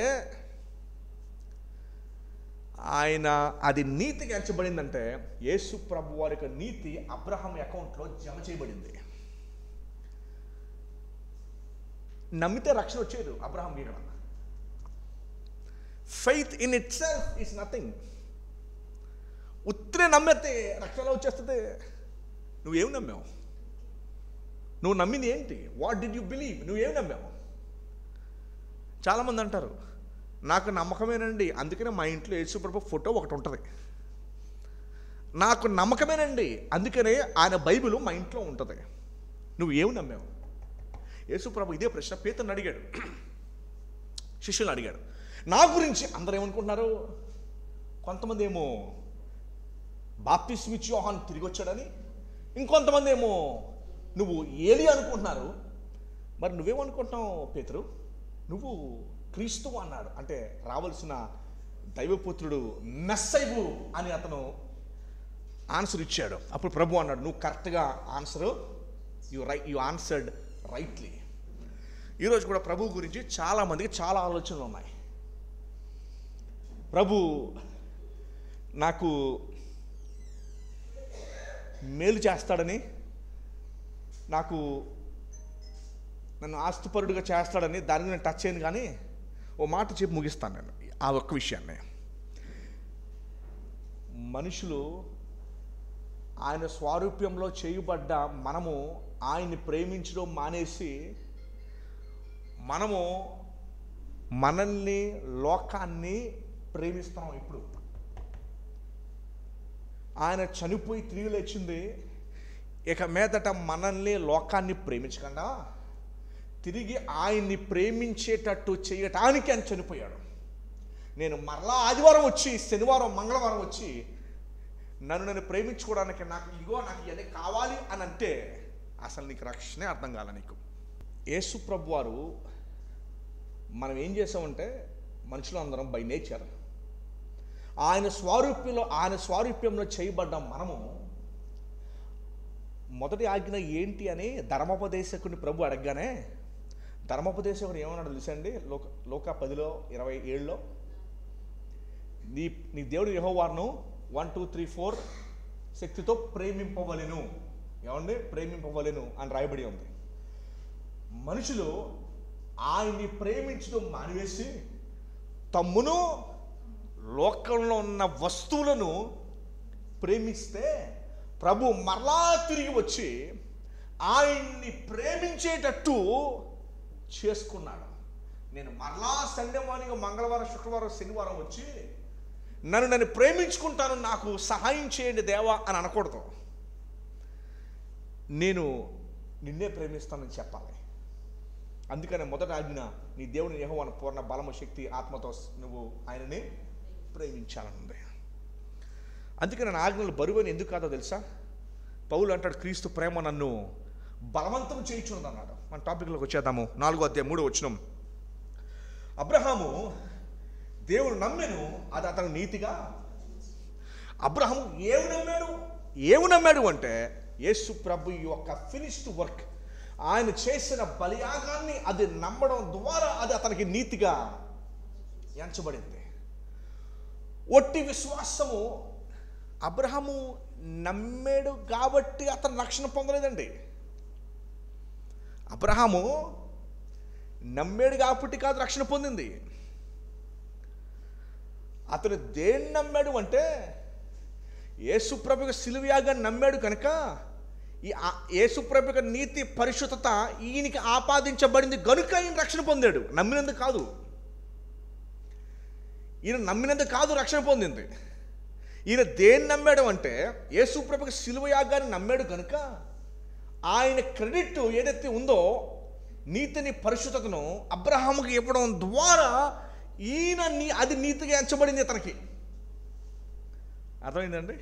Speaker 1: ఆయన అది నీతికి ఎంచబడిందంటే యేసు ప్రభు వారి యొక్క నీతి అబ్రహాం అకౌంట్లో జమ చేయబడింది. నమ్మితే రక్షణ వచ్చేది అబ్రహాం ఇక్కడ. Faith in it self is nothing. ఉత్తినే నమ్మితే రక్షణ వచ్చేస్తుంది. నువ్వేం నమ్మావు? నువ్వు నమ్మింది ఏంటి? What did you believe? నువ్వేం నమ్మావు? చాలామంది అంటారు, నాకు నమ్మకమేనండి, అందుకనే మా ఇంట్లో యేసుప్రభు ఫోటో ఒకటి ఉంటుంది. నాకు నమ్మకమేనండి, అందుకనే ఆయన బైబిల్ మా ఇంట్లో ఉంటుంది. నువ్వు ఏమి నమ్మావు? యేసుప్రభు ఇదే ప్రశ్న పేతురుని అడిగాడు, శిష్యులను అడిగాడు. నా గురించి అందరూ ఏమనుకుంటున్నారు? కొంతమంది ఏమో బాప్తిస్మా ఇచ్చి యోహాను తిరిగి వచ్చాడని, ఇంకొంతమంది ఏమో నువ్వు ఏలియా అనుకుంటున్నారు. మరి నువ్వేమనుకుంటున్నావు పేతురు? నువ్వు క్రీస్తు అన్నాడు, అంటే రావాల్సిన దైవపుత్రుడు మెస్సైవు అని అతను ఆన్సర్ ఇచ్చాడు. అప్పుడు ప్రభు అన్నాడు, నువ్వు కరెక్ట్గా ఆన్సరు యు ఆన్సర్డ్ రైట్లీ. ఈరోజు కూడా ప్రభు గురించి చాలామందికి చాలా ఆలోచనలు ఉన్నాయి. ప్రభు నాకు మేలు చేస్తాడని, నన్ను ఆస్తిపరుడుగా చేస్తాడని దాని మీద నేను టచ్ చేయను. కానీ ఓ మాట చెప్పి ముగిస్తాను నేను ఆ ఒక్క విషయాన్ని. మనుషులు ఆయన స్వారూప్యంలో చేయబడ్డ మనము ఆయన్ని ప్రేమించడం మానేసి మనము మనల్ని, లోకాన్ని ప్రేమిస్తున్నాం. ఇప్పుడు ఆయన చనిపోయి తిరిగి లేచింది. ఇక మీదట మనల్ని, లోకాన్ని ప్రేమించకుండా తిరిగి ఆయన్ని ప్రేమించేటట్టు చేయటానికి ఆయన చనిపోయాడు. నేను మరలా ఆదివారం వచ్చి, శనివారం, మంగళవారం వచ్చి నన్ను ప్రేమించుకోవడానికి నాకు ఇవన్నీ కావాలి అని అంటే అసలు నీకు రక్షణే అర్థం కాల. నీకు యేసు ప్రభు వారు, మనం ఏం చేసామంటే మనుషులందరం బై నేచర్ ఆయన స్వారూప్యంలో చేయబడ్డ మనము మొదటి ఆజ్ఞ ఏంటి అని ధర్మోపదేశకుని ప్రభు అడగగానే ధర్మోపదేశకుడు ఏమన్నాడు తెలుసండి? లోక 10:27 నీ దేవుడు యెహోవాను 1, 2, 3, 4 శక్తితో ప్రేమింపవలెను. ఏమండి? ప్రేమింపవలెను అని రాయబడి ఉంది. మనుషులు ఆయన్ని ప్రేమించడం మానివేసి తమ్మును, లోకంలో ఉన్న వస్తువులను ప్రేమిస్తే ప్రభు మరలా తిరిగి వచ్చి ఆయన్ని ప్రేమించేటట్టు చేసుకున్నాడు. నేను మరలా సండే మార్నింగ్, మంగళవారం, శుక్రవారం, శనివారం వచ్చి నన్ను ప్రేమించుకుంటాను, నాకు సహాయం చేయండి దేవా అని అనకూడదు. నేను నిన్నే ప్రేమిస్తానని చెప్పాలి. అందుకనే మొదట ఆజ్ఞ, నీ దేవుని యెహోవాను పూర్ణ బలము, శక్తి, ఆత్మతో నువ్వు ఆయనని ప్రేమించాలనుంది. అందుకే నా ఆజ్ఞలు బరువని ఎందుకు కాదో తెలుసా? పౌలు అంటాడు, క్రీస్తు ప్రేమ నన్ను బలవంతం చేయించున్నది అన్నాడు. మన టాపిక్లోకి వచ్చేద్దాము. 4వ అధ్యాయం 3వ వచనం. అబ్రహాము దేవుడు నమ్మెను, అది అతను నీతిగా. అబ్రహాము ఏమి నమ్మాడు అంటే యేసు ప్రభు యొక్క ఫినిష్డ్ వర్క్, ఆయన చేసిన బలియాగాన్ని అది నమ్మడం ద్వారా అది అతనికి నీతిగా ఎంచబడింది. ఒట్టి విశ్వాసము అబ్రహాము నమ్మాడు కాబట్టి అతను రక్షణ పొందలేదండి. అబ్రహాము నమ్మాడు కాబట్టి కాదు రక్షణ పొందింది. అతను దేన్ని నమ్మాడు అంటే యేసుప్రభు యొక్క శిలువ యాగాన్ని నమ్మాడు కనుక ఈ యేసుప్రభు యొక్క నీతి, పరిశుద్ధత ఈయనకి ఆపాదించబడింది గనుక ఈయన రక్షణ పొందాడు. నమ్మినందుకు కాదు. ఈయన నమ్మినందుకు కాదు రక్షణ పొందింది. ఈయన దేన్ని నమ్మాడు అంటే యేసుప్రభుకి శిలువ యాగాన్ని నమ్మాడు కనుక ఆయన క్రెడిట్ ఏదైతే ఉందో, నీతిని, పరిశుద్ధతను అబ్రహాముకి ఇవ్వడం ద్వారా అది నీతిగా ఎంచబడింది అతనికి. అర్థమైందండి?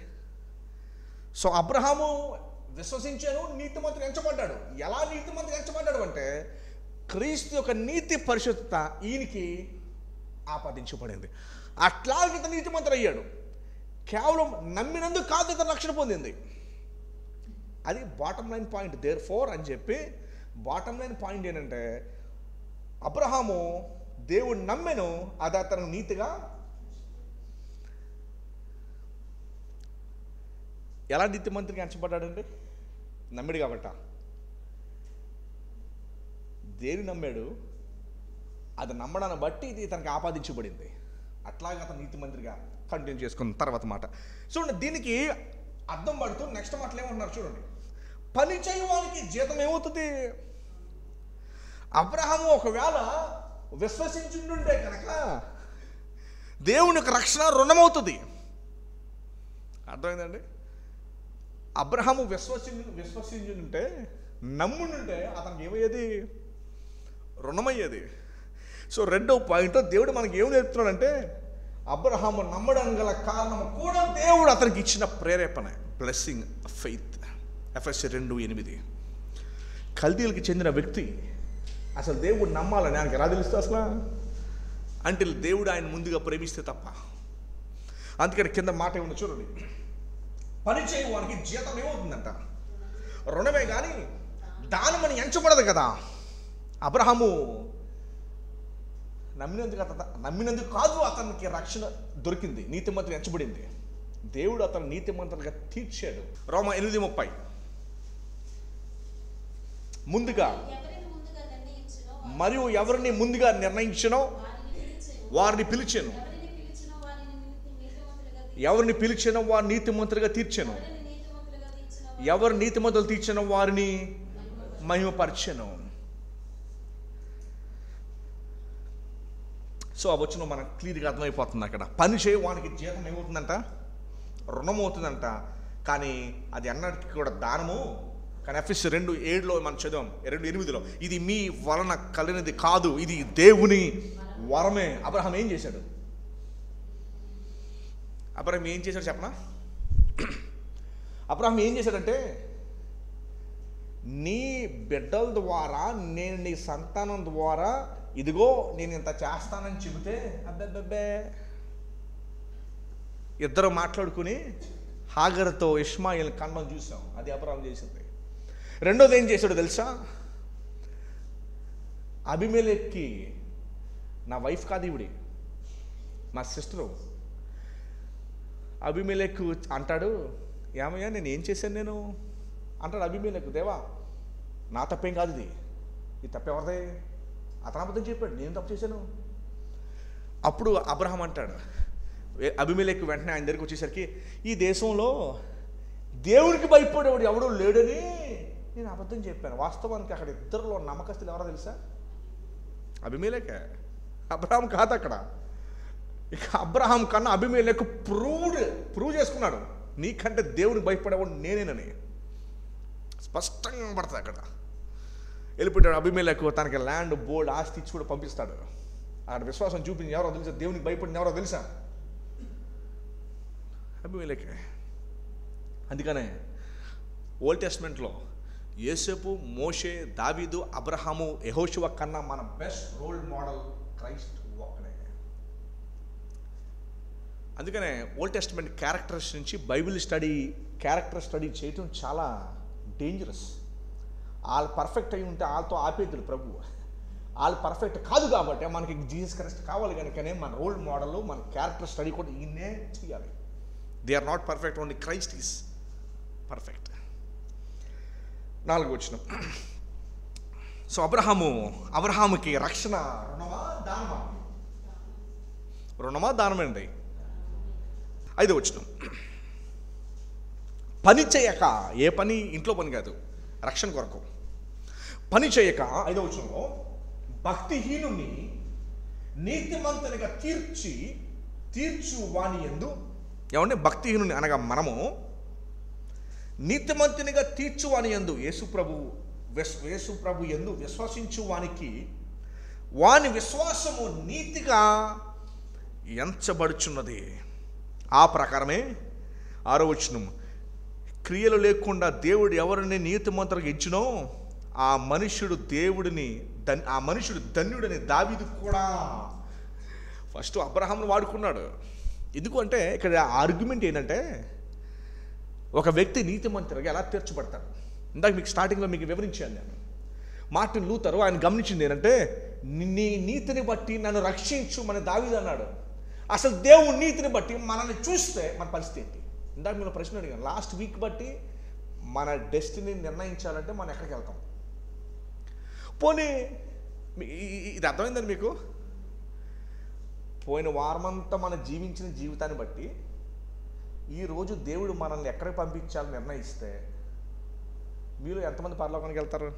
Speaker 1: సో అబ్రహాము విశ్వసించాను, నీతిమంతుడు ఎంచబడ్డాడు. ఎలా నీతిమంతుడు ఎంచబడ్డాడు అంటే క్రీస్తు యొక్క నీతి, పరిశుద్ధత ఈయనకి ఆపాదించబడింది. అట్లాగే ఇతను నీతిమంతుడు అయ్యాడు. కేవలం నమ్మినందుకు కాదు ఇతను రక్షణ పొందింది. అది bottom line point. Therefore అని చెప్పి బాటమ్ లైన్ పాయింట్ ఏంటంటే, అబ్రహాము దేవుడు నమ్మెను, అది అతను నీతిగా. ఎలా నీతిమంతుడిగా ఎంచబడ్డాడండి? నమ్మాడు కాబట్ట. దేని నమ్మాడు, అది నమ్మడాన్ని బట్టి ఇది ఇతనికి ఆపాదించబడింది. అట్లాగే అతను నీతిమంతుడిగా కంటిన్యూ చేసుకున్న తర్వాత మాట చూడండి. దీనికి అర్థం పడుతూ నెక్స్ట్ మాటలు ఏమంటున్నారు చూడండి. పని చేయడానికి జీతం ఏమవుతుంది? అబ్రహాము ఒకవేళ విశ్వసించుంటే కనుక దేవుని యొక్క రక్షణ రుణమవుతుంది. అర్థమైందండి? అబ్రహాము విశ్వసించుంటే, నమ్ముంటే అతనికి ఏమయ్యేది? రుణమయ్యేది. సో రెండో పాయింట్, దేవుడు మనకి ఏం నేర్పుతున్నాడంటే, అబ్రహాము నమ్మడానికి గల కారణం కూడా దేవుడు అతనికి ఇచ్చిన ప్రేరేపణ, బ్లెస్సింగ్ ఫెయిత్. ఎఫెసీ 2:8. కల్దీలకు చెందిన వ్యక్తి అసలు దేవుడు నమ్మాలని ఆయనకి ఎలా తెలుస్తుంది అసలు? అంటే దేవుడు ఆయన ముందుగా ప్రేమిస్తే తప్ప. అందుకని కింద మాట ఏమన్నా చూడండి. పని చేయడానికి జీతం ఏమవుతుందంట? రుణమే కానీ దానమని ఎంచబడదు కదా. అబ్రహాము నమ్మినందుకు కాదు అతనికి రక్షణ దొరికింది, నీతిమంతులు ఎంచబడింది. దేవుడు అతను నీతిమంతులుగా తీర్చాడు. రోమా 8:30. ముందుగా మరియు ఎవరిని ముందుగా నిర్ణయించినో వారిని పిలిచాను, ఎవరిని పిలిచానో వారిని నీతిమంతులుగా తీర్చాను, ఎవరు నీతిమంతులు తీర్చానో వారిని మహిమపరిచాను. సో ఆ వచనం మనకు క్లియర్గా అర్థమైపోతుంది. అక్కడ పని చేయడానికి జీతం ఏమవుతుందంట? రుణం అవుతుందంట. కానీ అది అన్నటికీ కూడా దానము. కానీ ఎఫెసీ 2:7 మనం చదివాం, 2:8 ఇది మీ వలన కలిగినది కాదు, ఇది దేవుని వరమే. అబ్రహాం ఏం చేశాడు? అబ్రహాం ఏం చేశాడు చెప్పనా? అబ్రహాం ఏం చేశాడంటే, నీ బిడ్డల ద్వారా, నేను నీ సంతానం ద్వారా ఇదిగో నేను ఇంత చేస్తానని చెబితే, అబ్బే ఇద్దరు మాట్లాడుకుని హాగర్తో ఇష్మాయిల్ కన్నం చూసాం. అది అబ్రహాం చేసింది. రెండోది ఏం చేశాడో తెలుసా? అబీమెలెక్కి, నా వైఫ్ కాదు ఈవిడి, మా సిస్టరు. అబీమెలెక్ అంటాడు, ఏమయ్యా నేను ఏం చేశాను నేను అంటాడు. అబీమెలెక్, దేవా నా తప్పేం కాదు, ఇది తప్పెవరిదే? అతను అబద్ధం చెప్పాడు, నేను తప్పు చేశాను. అప్పుడు అబ్రహాం అంటాడు, అబీమెలెక్ వెంటనే ఆయన దగ్గరికి వచ్చేసరికి, ఈ దేశంలో దేవునికి భయపడేవాడు ఎవడో లేడని నేను అబద్ధం చెప్పాను. వాస్తవానికి అక్కడ ఇద్దరిలో నమ్మకస్తులు ఎవరో తెలుసా? అబీమెలెకే, అబ్రహాం కాదు అక్కడ. ఇక అబ్రహాం కన్నా అబీమెలెక్ ప్రూవ్ చేసుకున్నాడు, నీకంటే దేవునికి భయపడేవాడు నేనేనని స్పష్టంగా పడుతుంది. అక్కడ వెళ్ళిపోయాడు అబీమెలెక్. తనకి ల్యాండ్, బోల్డ్, ఆస్తి ఇచ్చి కూడా పంపిస్తాడు. అక్కడ విశ్వాసం చూపించి ఎవరో తెలుసా? దేవునికి భయపడిన ఎవరో తెలుసా? అబీమెలెకే. అందుకనే ఓల్డ్ టెస్ట్మెంట్లో యోసేపు, మోషే, దావీదు, అబ్రహాము, యెహోషువ కన్నా మన బెస్ట్ రోల్ మోడల్ క్రైస్ట్ ఒక్కడే. అందుకనే ఓల్డ్ టెస్ట్మెంట్ క్యారెక్టర్స్ నుంచి బైబిల్ క్యారెక్టర్ స్టడీ చేయటం చాలా డేంజరస్. వాళ్ళు పర్ఫెక్ట్ అయి ఉంటే వాళ్ళతో ఆపేతులు ప్రభు. వాళ్ళు పర్ఫెక్ట్ కాదు కాబట్టి మనకి జీసస్ క్రైస్ట్ కావాలి. కనుకనే మన రోల్ మోడల్, మన క్యారెక్టర్ స్టడీ కూడా ఈయనే చేయాలి. They are not perfect, only Christ is perfect. 4వ వచనం. సో అబ్రహాముకి రక్షణ రుణమా దానమా? రుణమా దానమేండి. 5వ వచనం. పని చేయక, ఏ పని? ఇంట్లో పని కాదు, రక్షణ కొరకు పని చేయక. 5వ వచనంలో, భక్తిహీనుని నీతిమంతునిగా తీర్చు వాని యందు. ఏమంటే భక్తిహీనుని అనగా మనము, నీతిమంతునిగా తీర్చు వాని యందు, యేసు ప్రభు యందు విశ్వసించు వానికి వాని విశ్వాసము నీతిగా ఎంచబడుచున్నది. ఆ ప్రకారమే 6వ వచనం, క్రియలు లేకుండా దేవుడు ఎవరిని నీతిమంతులకు ఇచ్చినో ఆ మనుష్యుడు ధన్యుడని దావీదు కూడా ఫస్ట్ అబ్రహాంను వాడుకున్నాడు. ఎందుకు అంటే ఇక్కడ ఆర్గ్యుమెంట్ ఏంటంటే, ఒక వ్యక్తి నీతిమంతుడిగా ఎలా తీర్చబడతాడు. ఇందాక మీకు స్టార్టింగ్లో మీకు వివరించాను నేను. మార్టిన్ లూథర్ ఆయన గమనించింది ఏంటంటే, నీ నీతిని బట్టి నన్ను రక్షించు మన దావీదు అన్నాడు. అసలు దేవుని నీతిని బట్టి మనల్ని చూస్తే మన పరిస్థితి ఏంటి? ఇందాక మీరు ప్రశ్న అడిగాను. లాస్ట్ వీక్ బట్టి మన డెస్టినీ నిర్ణయించాలంటే మనం ఎక్కడికి వెళ్తాం? పోనీ ఇది అర్థమైందని మీకు? పోయిన వారమంతా మనం జీవించిన జీవితాన్ని బట్టి ఈరోజు దేవుడు మనల్ని ఎక్కడికి పంపించాలని నిర్ణయిస్తే మీరు ఎంతమంది పరలోకానికి వెళ్తారు?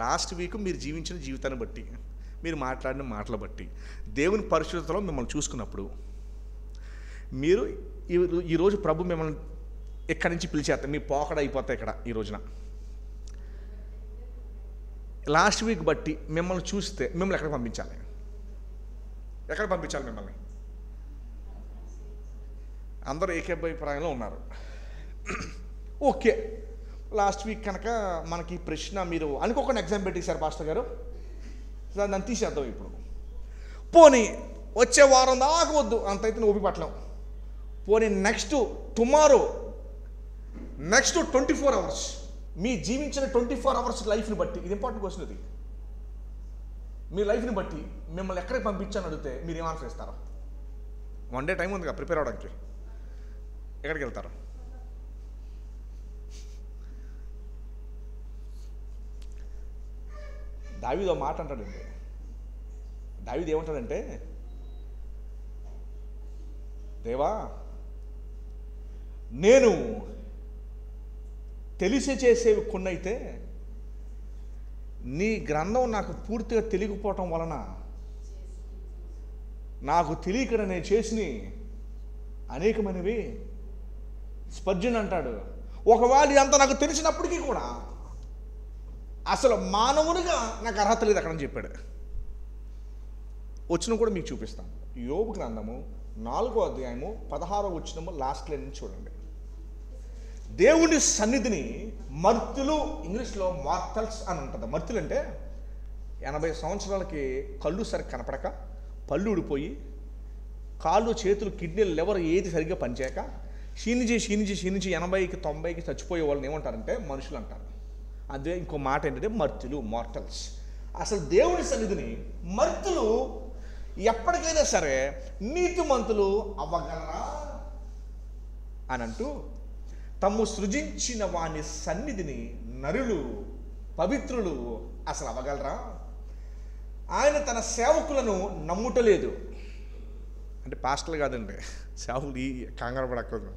Speaker 1: లాస్ట్ వీక్ మీరు జీవించిన జీవితాన్ని బట్టి, మీరు మాట్లాడిన మాటలు బట్టి, దేవుని పరిశుద్ధతలో మిమ్మల్ని చూసుకున్నప్పుడు మీరు ఈరోజు ప్రభు మిమ్మల్ని ఎక్కడి నుంచి పిలిచేస్తారు, మీ పోకడ అయిపోతాయి ఇక్కడ ఈ రోజున. లాస్ట్ వీక్ బట్టి మిమ్మల్ని చూస్తే మిమ్మల్ని ఎక్కడ పంపించాలి? ఎక్కడ పంపించాలి మిమ్మల్ని? అందరూ ఏకాభిప్రాయంలో ఉన్నారు. ఓకే, లాస్ట్ వీక్ కనుక మనకి ప్రశ్న మీరు అనుకోకుండా ఎగ్జామ్ పెట్టేశారు పాస్టర్ గారు, దాన్ని తీసేద్దాం ఇప్పుడు. పోనీ వచ్చే వారం దాకా వద్దు, అంతైతే నువ్వు పట్టలేం. పోనీ నెక్స్ట్ టుమారో, నెక్స్ట్ 24 hours, మీ జీవించిన 24 hours లైఫ్ని బట్టి, ఇది ఇంపార్టెంట్ క్వశ్చన్. ఇది మీ లైఫ్ని బట్టి మిమ్మల్ని ఎక్కడికి పంపించాలని అడిగితే మీరు ఏం ఆన్సర్ ఇస్తారు? 1 day టైం ఉంది కదా ప్రిపేర్ అవడానికి. ఎక్కడికి వెళ్తారు? దావీదు ఒక మాట అంటాడండి. దావీదు ఏమంటాడంటే, దేవా నేను తెలిసి చేసేవి కొన్నైతే నీ గ్రంథం నాకు పూర్తిగా తెలియకపోవటం వలన నాకు తెలియక నేను చేసిన అనేకమైనవి. స్పర్జన్ అంటాడు, ఒకవేళ ఇదంతా నాకు తెలిసినప్పటికీ కూడా అసలు మానవునిగా నాకు అర్హత లేదు అక్కడ అని చెప్పాడు. వచ్చిన కూడా మీకు చూపిస్తాను. యోబు గ్రంథము 4వ అధ్యాయము 16వ వచనము లాస్ట్ లైన్ నుంచి చూడండి. దేవుని సన్నిధిని మర్తులు, ఇంగ్లీష్లో మార్టల్స్ అని ఉంటుంది. మర్తులు అంటే 80 సంవత్సరాలకి కళ్ళు సరిగ్గా కనపడక, పళ్ళు ఊడిపోయి, కాళ్ళు చేతులు కిడ్నీలు లివర్ ఏది సరిగ్గా పనిచేయక క్షీణించి 80కి 90కి చచ్చిపోయే వాళ్ళని ఏమంటారంటే మనుషులు అంటారు. అదే ఇంకో మాట ఏంటంటే మర్తులు, మార్టల్స్. అసలు దేవుని సన్నిధిని మర్తులు ఎప్పటికైనా సరే నీతిమంతులు అవ్వగలరా అని అంటూ, తమ్ము సృజించిన వాని సన్నిధిని నరులు, పవిత్రులు అసలు అవ్వగలరా? ఆయన తన సేవకులను నమ్ముటలేదు. అంటే పాస్టర్లు కాదండి, సేవకులు. ఈ కంగారు పడక్కదు.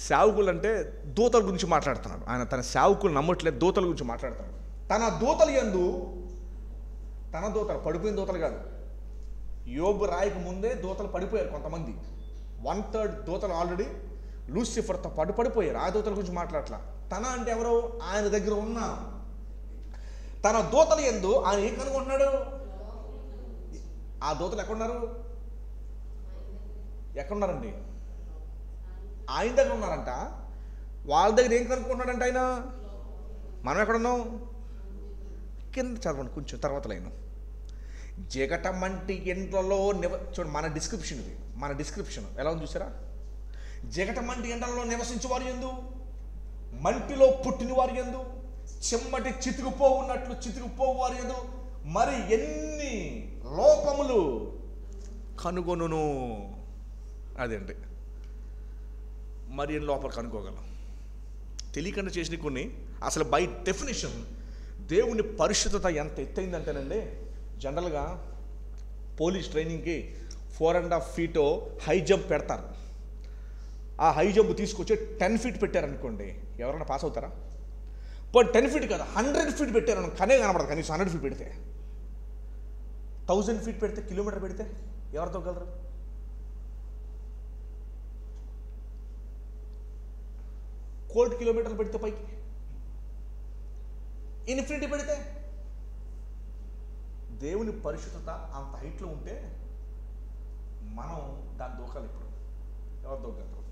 Speaker 1: సేవకులు అంటే దూతల గురించి మాట్లాడుతున్నాడు. ఆయన తన సేవకులు నమ్మట్లేదు, దూతల గురించి మాట్లాడుతున్నాడు. తన దూతలు యందు, తన దూతలు పడిపోయిన దూతలు కాదు. యోబు రాయక ముందే దూతలు పడిపోయారు కొంతమంది. 1/3 దూతలు ఆల్రెడీ లూసిఫర్తో పడిపోయారు. ఆ దూతల గురించి మాట్లాడట్లా. తన అంటే ఎవరు? ఆయన దగ్గర ఉన్న తన దూతలు యందు ఆయన ఏం కనుగొంటున్నాడు? ఆ దూతలు ఎక్కడున్నారు? ఎక్కడున్నారండి? ఆయన దగ్గర ఉన్నారంట. వాళ్ళ దగ్గర ఏం కనుక్కుంటున్నాడంట ఆయన? మనం ఎక్కడున్నాం? కింద చదవండి కొంచెం తర్వాత లైన్. జగటమంటి ఎండ్లలో చూడండి, మన డిస్క్రిప్షన్ ఇది. మన డిస్క్రిప్షన్ ఎలా ఉంది చూసారా? జగటమంటి ఎండలలో నివసించే వారు యందు, మంటిలో పుట్టిన వారు యందు, చెమ్మటి చితుకుపోవున్నట్లు చితుకుపోవు వారు యందు మరి ఎన్ని లోపములు కనుగొనును. అదండి, మరి ఎన్ని లోపలు కనుక్కోగలం? తెలియకుండా చేసిన కొన్ని. అసలు బై డెఫినేషన్ దేవుని పరిశుద్ధత ఎంత ఎత్తైందంటేనండి, జనరల్గా పోలీస్ ట్రైనింగ్కి 4.5 feet హై జంప్ పెడతారు. ఆ హై జంప్ తీసుకొచ్చి 10 feet పెట్టారనుకోండి, ఎవరైనా పాస్ అవుతారా? పోనీ 10 feet కదా, 100 feet పెట్టారను కనే కనపడదు. కనీసం 100 feet పెడితే, 1000 feet పెడితే, కిలోమీటర్ పెడితే ఎవరు తగ్గలరు? కోటి కిలోమీటర్లు పెడితే పైకి, ఇన్ఫినిటీ పెడితే, దేవుని పరిశుద్ధత అంత హైట్లో ఉంటే మనం దాన్ని దూకాలి. ఇప్పుడు ఎవరు దూకగలరు?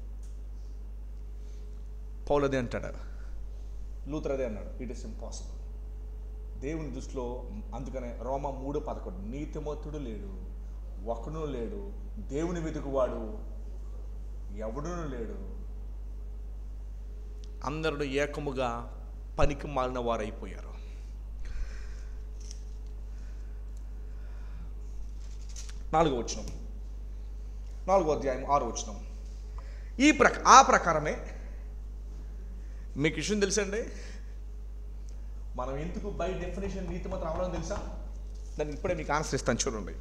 Speaker 1: పౌలు అదే అంటాడు, లూథర్ అదే అన్నాడు, ఇట్ ఈస్ ఇంపాసిబుల్. దేవుని దృష్టిలో. అందుకనే రోమా 3:11 నీతిమంతుడు లేడు, ఒకడు లేడు, దేవుని వెతుకువాడు ఎవడూ లేడు, అందరూ ఏకముగా పనికి మాలిన వారైపోయారు. నాలుగో వచనం, 4వ అధ్యాయం 6వ వచనం. ఆ ప్రకారమే మీకు విషయం తెలుసండి, మనం ఎందుకు బై డెఫినేషన్ నీతిమంతులు అవ్వడం తెలుసా? దాన్ని ఇప్పుడే మీకు ఆన్సర్ ఇస్తాను, చూడండి.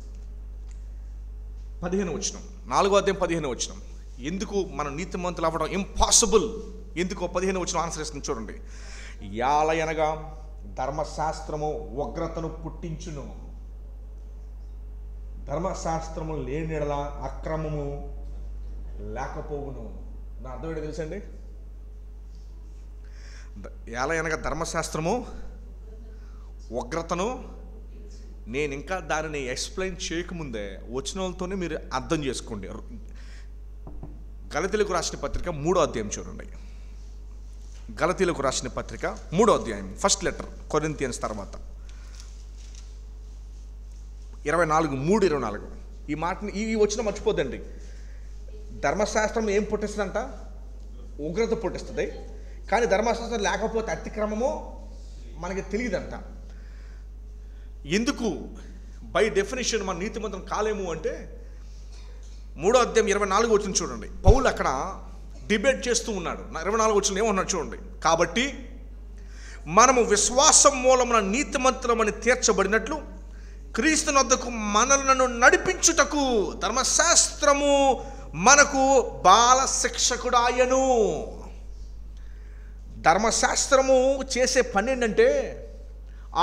Speaker 1: 15వ వచనం, 4వ అధ్యాయం 15వ వచనం. ఎందుకు మనం నీతిమంతులు అవ్వడం ఇంపాసిబుల్, ఎందుకో 15వ వచనం ఆన్సర్ ఇస్తుంది, చూడండి. యాలయనగా ధర్మశాస్త్రము ఉగ్రతను పుట్టించును, ధర్మశాస్త్రము లేనిడల అక్రమము లేకపోవును. నా అర్థం ఏంటో తెలుసండి? యాలయనగా ధర్మశాస్త్రము ఉగ్రతను, నేను ఇంకా దానిని ఎక్స్ప్లెయిన్ చేయకముందే వచ్చిన వాళ్ళతోనే మీరు అర్థం చేసుకోండి. గలతీలకు రాసిన పత్రిక 3వ అధ్యాయం చూడండి. గలతీలకు రాసిన పత్రిక 3వ అధ్యాయం, ఫస్ట్ లెటర్ కొరింథియన్స్ తర్వాత 3:24 ఈ మాటని ఈ వచ్చిన మర్చిపోద్దండి. ధర్మశాస్త్రం ఏం పుట్టిస్తుందంట? ఉగ్రత పుట్టిస్తుంది. కానీ ధర్మశాస్త్రం లేకపోతే అతిక్రమము మనకి తెలియదంట. ఎందుకు బై డెఫినేషన్ మన నీతిమంతులం కాలేము అంటే 3వ అధ్యాయం 24వ వచనం చూడండి. పౌలు అక్కడ డిబేట్ చేస్తూ ఉన్నాడు. 24వ వచనం ఏమన్నాడు చూడండి. కాబట్టి మనము విశ్వాసం మూలమున నీతిమంతులమని తీర్చబడినట్లు క్రీస్తునొద్దకు మనలను నడిపించుటకు ధర్మశాస్త్రము మనకు బాల శిక్షకుడాయను. ధర్మశాస్త్రము చేసే పని ఏంటంటే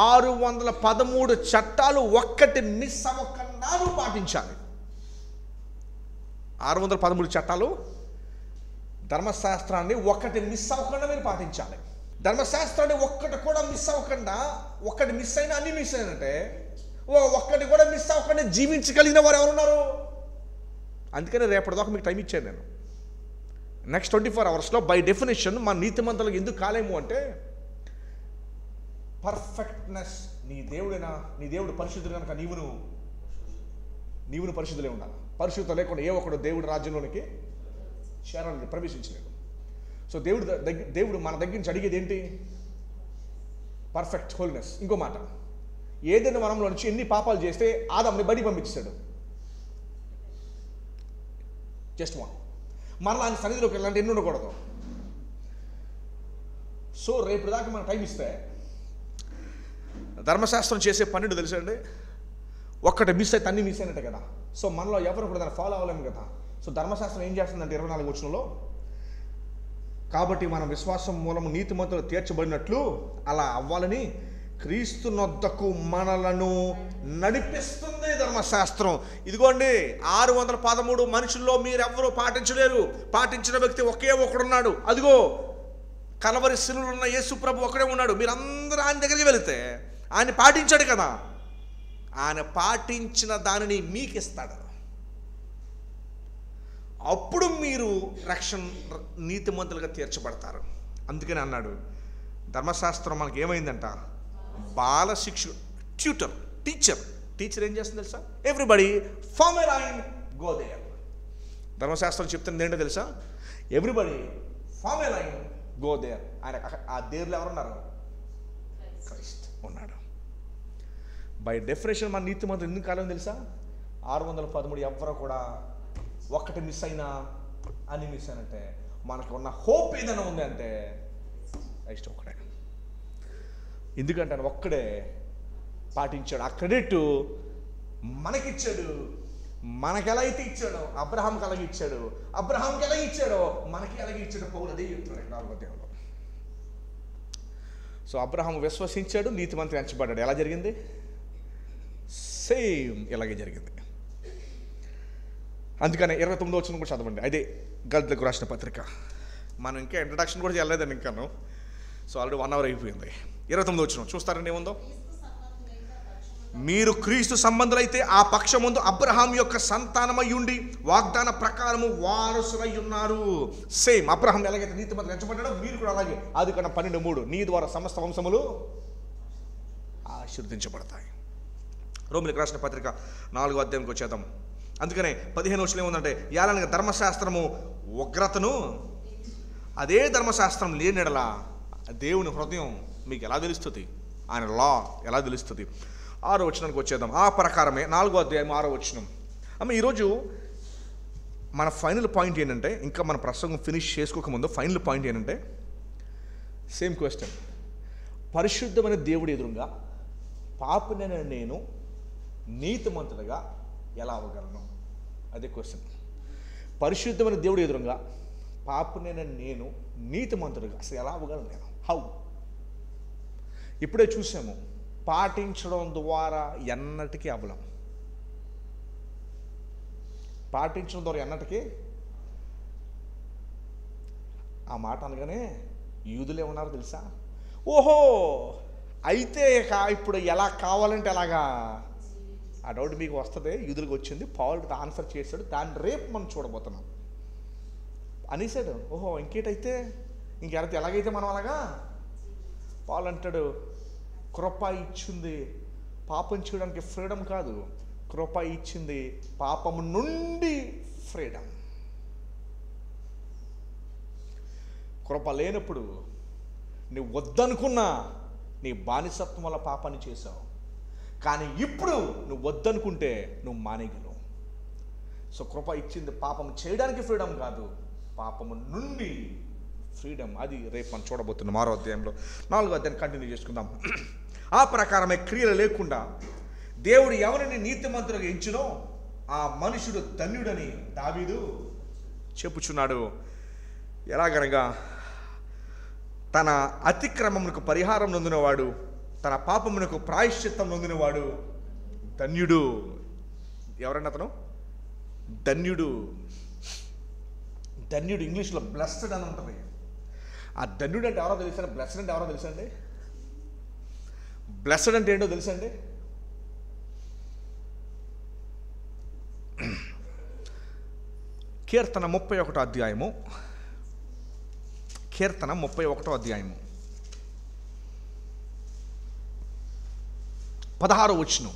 Speaker 1: 613 చట్టాలు ఒక్కటి మిస్ అవ్వకుండా పాటించాలి. 613 చట్టాలు ధర్మశాస్త్రాన్ని ఒక్కటి మిస్ అవ్వకుండా మీరు పాటించాలి. ధర్మశాస్త్రాన్ని ఒక్కటి కూడా మిస్ అవ్వకుండా, ఒక్కటి మిస్ అయినా అన్ని మిస్ అయినట్టే. ఒక్కటి కూడా మిస్ అవ్వకుండా జీవించగలిగిన వారు ఎవరున్నారు? అందుకని రేపటిదాకా మీకు టైం ఇచ్చాను నేను. నెక్స్ట్ 24 అవర్స్లో బై డెఫినేషన్ మన నీతిమంతులకు ఎందుకు కాలేము అంటే, పర్ఫెక్ట్నెస్. నీ దేవుడు పరిశుద్ధుడు కనుక నీవును పరిశుద్ధులే ఉండాలి. పరిశుద్ధత లేకుండా ఏ ఒక్కడు దేవుడి రాజ్యంలోనికి ప్రవేశించలేదు. సో దేవుడు మన దగ్గర నుంచి అడిగేది ఏంటి? Perfect wholeness. ఇంకో మాట, ఏదైనా వనంలో నుంచి ఎన్ని పాపాలు చేస్తే ఆదాముని బయటికి పంపించాడు, జస్ట్ వన్. మరలా ఆయన సన్నిధిలోకి వెళ్ళాలంటే ఎన్ని ఉండకూడదు. సో రేపు దాకా మనం టైం ఇస్తే ధర్మశాస్త్రం చేసే 12 తెలుసండి, ఒక్కటి మిస్ అయితే అన్ని మిస్ అయినట్టే కదా. సో మనలో ఎవరు కూడా దాన్ని ఫాలో అవ్వలేము కదా. సో ధర్మశాస్త్రం ఏం చేస్తుందంటే 24వ వచనంలో, కాబట్టి మనం విశ్వాసం మూలము నీతిమంతులు తీర్చబడినట్లు అలా అవ్వాలని క్రీస్తునొద్దకు మనలను నడిపిస్తుంది ధర్మశాస్త్రం. ఇదిగోండి 613 మనుషుల్లో మీరెవ్వరూ పాటించలేరు. పాటించిన వ్యక్తి ఒకే ఒకడున్నాడు. అదిగో కలవరి శిలువలో ఉన్న యేసు ప్రభు ఒకడే ఉన్నాడు. మీరందరూ ఆయన దగ్గరికి వెళితే ఆయన పాటించాడు కదా, ఆయన పాటించిన దానిని మీకు ఇస్తాడు. అప్పుడు మీరు నీతిమంతులుగా తీర్చబడతారు. అందుకని అన్నాడు, ధర్మశాస్త్రం మనకి ఏమైందంట? బాల శిక్షకుడు, టీచర్ ఏం చేస్తుంది తెలుసా? Everybody form a line, go there. ధర్మశాస్త్రం చెప్తుంది ఏంటో తెలుసా? Everybody form a line, go there. ఆయన ఆ దేర్లో ఎవరున్నారు? క్రైస్ట్ ఉన్నాడు. బై డెఫినేషన్ మన నీతిమంతులు ఎందుకు కాలం తెలుసా? 613 ఎవరు కూడా ఒక్కటి మిస్ అయినా అని మిస్ అయినట్టే. మనకు ఉన్న హోప్ ఏదైనా ఉంది అంటే క్రైస్ట్ ఒక్కడే. ఎందుకంటే ఆయన ఒక్కడే పాటించాడు. ఆ క్రెడిట్ మనకిచ్చాడు. మనకి ఎలా అయితే ఇచ్చాడో అబ్రహాంకి అలాగే ఇచ్చాడు. అబ్రహాంకి ఎలా ఇచ్చాడో మనకి అలాగే ఇచ్చాడు. పౌలు అదే చెప్తున్నాడు 4వ అధ్యాయంలో. సో అబ్రహాం విశ్వసించాడు, నీతిమంతుడు ఎంచబడ్డాడు. ఎలా జరిగింది? సేమ్ ఇలాగే జరిగింది. అందుకనే 29వ వచనం కూడా చదవండి. అదే గలతీలకు రాసిన పత్రిక. మనం ఇంకా ఇంట్రడక్షన్ కూడా చేయలేదండి ఇంకాను. సో ఆల్రెడీ 1 అవర్ అయిపోయింది. 29వ వచనం చూస్తారండి ఏముందో. మీరు క్రీస్తు సంబంధులైతే ఆ పక్షమందు అబ్రహాం యొక్క సంతానమై ఉండి వాగ్దాన ప్రకారము వారసులై ఉన్నారు. సేమ్ అబ్రహాం ఎలాగైతే నీతిమంతుడు ఎంచబడ్డాడో మీరు కూడా అలాగే. ఆదికాండం 12:3 నీ ద్వారా సమస్త వంశములు. ఆశీర్వదించబడతాయి. రోమిలికి రాసిన పత్రిక 4వ అధ్యాయంకి వచ్చేద్దాం. అందుకనే 15 వచనం ఏముందంటే, యాలనగా ధర్మశాస్త్రము ఉగ్రతను, అదే ధర్మశాస్త్రం లేనిడలా దేవుని హృదయం మీకు ఎలా తెలుస్తుంది, ఆయన లా ఎలా తెలుస్తుంది? 6వ వచనానికి వచ్చేద్దాం. ఆ ప్రకారమే 4వ అధ్యాయం 6వ వచనం. ఈరోజు మన ఫైనల్ పాయింట్ ఏంటంటే, ఇంకా మన ప్రసంగం ఫినిష్ చేసుకోకముందు ఫైనల్ పాయింట్ ఏంటంటే, సేమ్ క్వశ్చన్, పరిశుద్ధమైన దేవుడి ఎదురుగా పాపినైన నేను నీతిమంతుడిగా ఎలా అవ్వగలను? అదే క్వశ్చన్. పరిశుద్ధమైన దేవుడి ఎదురుగా పాపినైన నేను నీతిమంతుడిగా అసలు ఎలా అవ్వగలను? నేను హౌ? ఇప్పుడే చూసాము, పాటించడం ద్వారా ఎన్నటికీ అవ్వలేం. పాటించడం ద్వారా ఎన్నటికీ. ఆ మాట అనగానే యూదులు ఏమన్నారో తెలుసా? ఓహో, అయితే ఇక ఇప్పుడు ఎలా కావాలంటే అలాగా. ఆ డౌట్ మీకు వస్తుంది, యూదులకు వచ్చింది. పౌలు ఆన్సర్ చేశాడు, దాన్ని రేపు మనం చూడబోతున్నాం అనేసాడు. ఓహో, ఇంకేటైతే ఇంకెలా ఎలాగైతే మనం అలాగా. పౌలు అంటాడు, కృప ఇచ్చింది పాపం చేయడానికి ఫ్రీడమ్ కాదు, కృప ఇచ్చింది పాపము నుండి ఫ్రీడమ్. కృప లేనప్పుడు నువ్వు వద్దనుకున్నా నీ బానిసత్వం వల్ల పాపాన్ని చేసావు, కానీ ఇప్పుడు నువ్వు వద్దనుకుంటే నువ్వు మానేయగలవు. సో కృప ఇచ్చింది పాపం చేయడానికి ఫ్రీడమ్ కాదు, పాపము నుండి ఫ్రీడమ్. అది రేపు మనం చూడబోతున్నాం 6వ అధ్యాయంలో. 4వ అధ్యాయం కంటిన్యూ చేసుకుందాం. ఆ ప్రకారమే క్రియలు లేకుండా దేవుడు ఎవరిని నీతిమంతులుగా ఎంచునో ఆ మనుషుడు ధన్యుడని దావీదు చెప్పుచున్నాడు. ఎలాగనగా, తన అతిక్రమమునకు పరిహారం నొందినవాడు, తన పాపమునకు ప్రాయశ్చిత్తం నొందినవాడు ధన్యుడు. ఎవరండి అతను? ధన్యుడు. ధన్యుడు ఇంగ్లీష్లో బ్లెస్డ్ అని ఉంటుంది. ఆ ధన్యుడు అంటే ఎవరో తెలుసండి? బ్లెస్డ్ అంటే ఎవరో తెలుసండి? బ్లెస్డ్ అంటే ఏంటో తెలుసండి? కీర్తన 31వ అధ్యాయము, కీర్తన 31వ అధ్యాయము 16వ వచనం.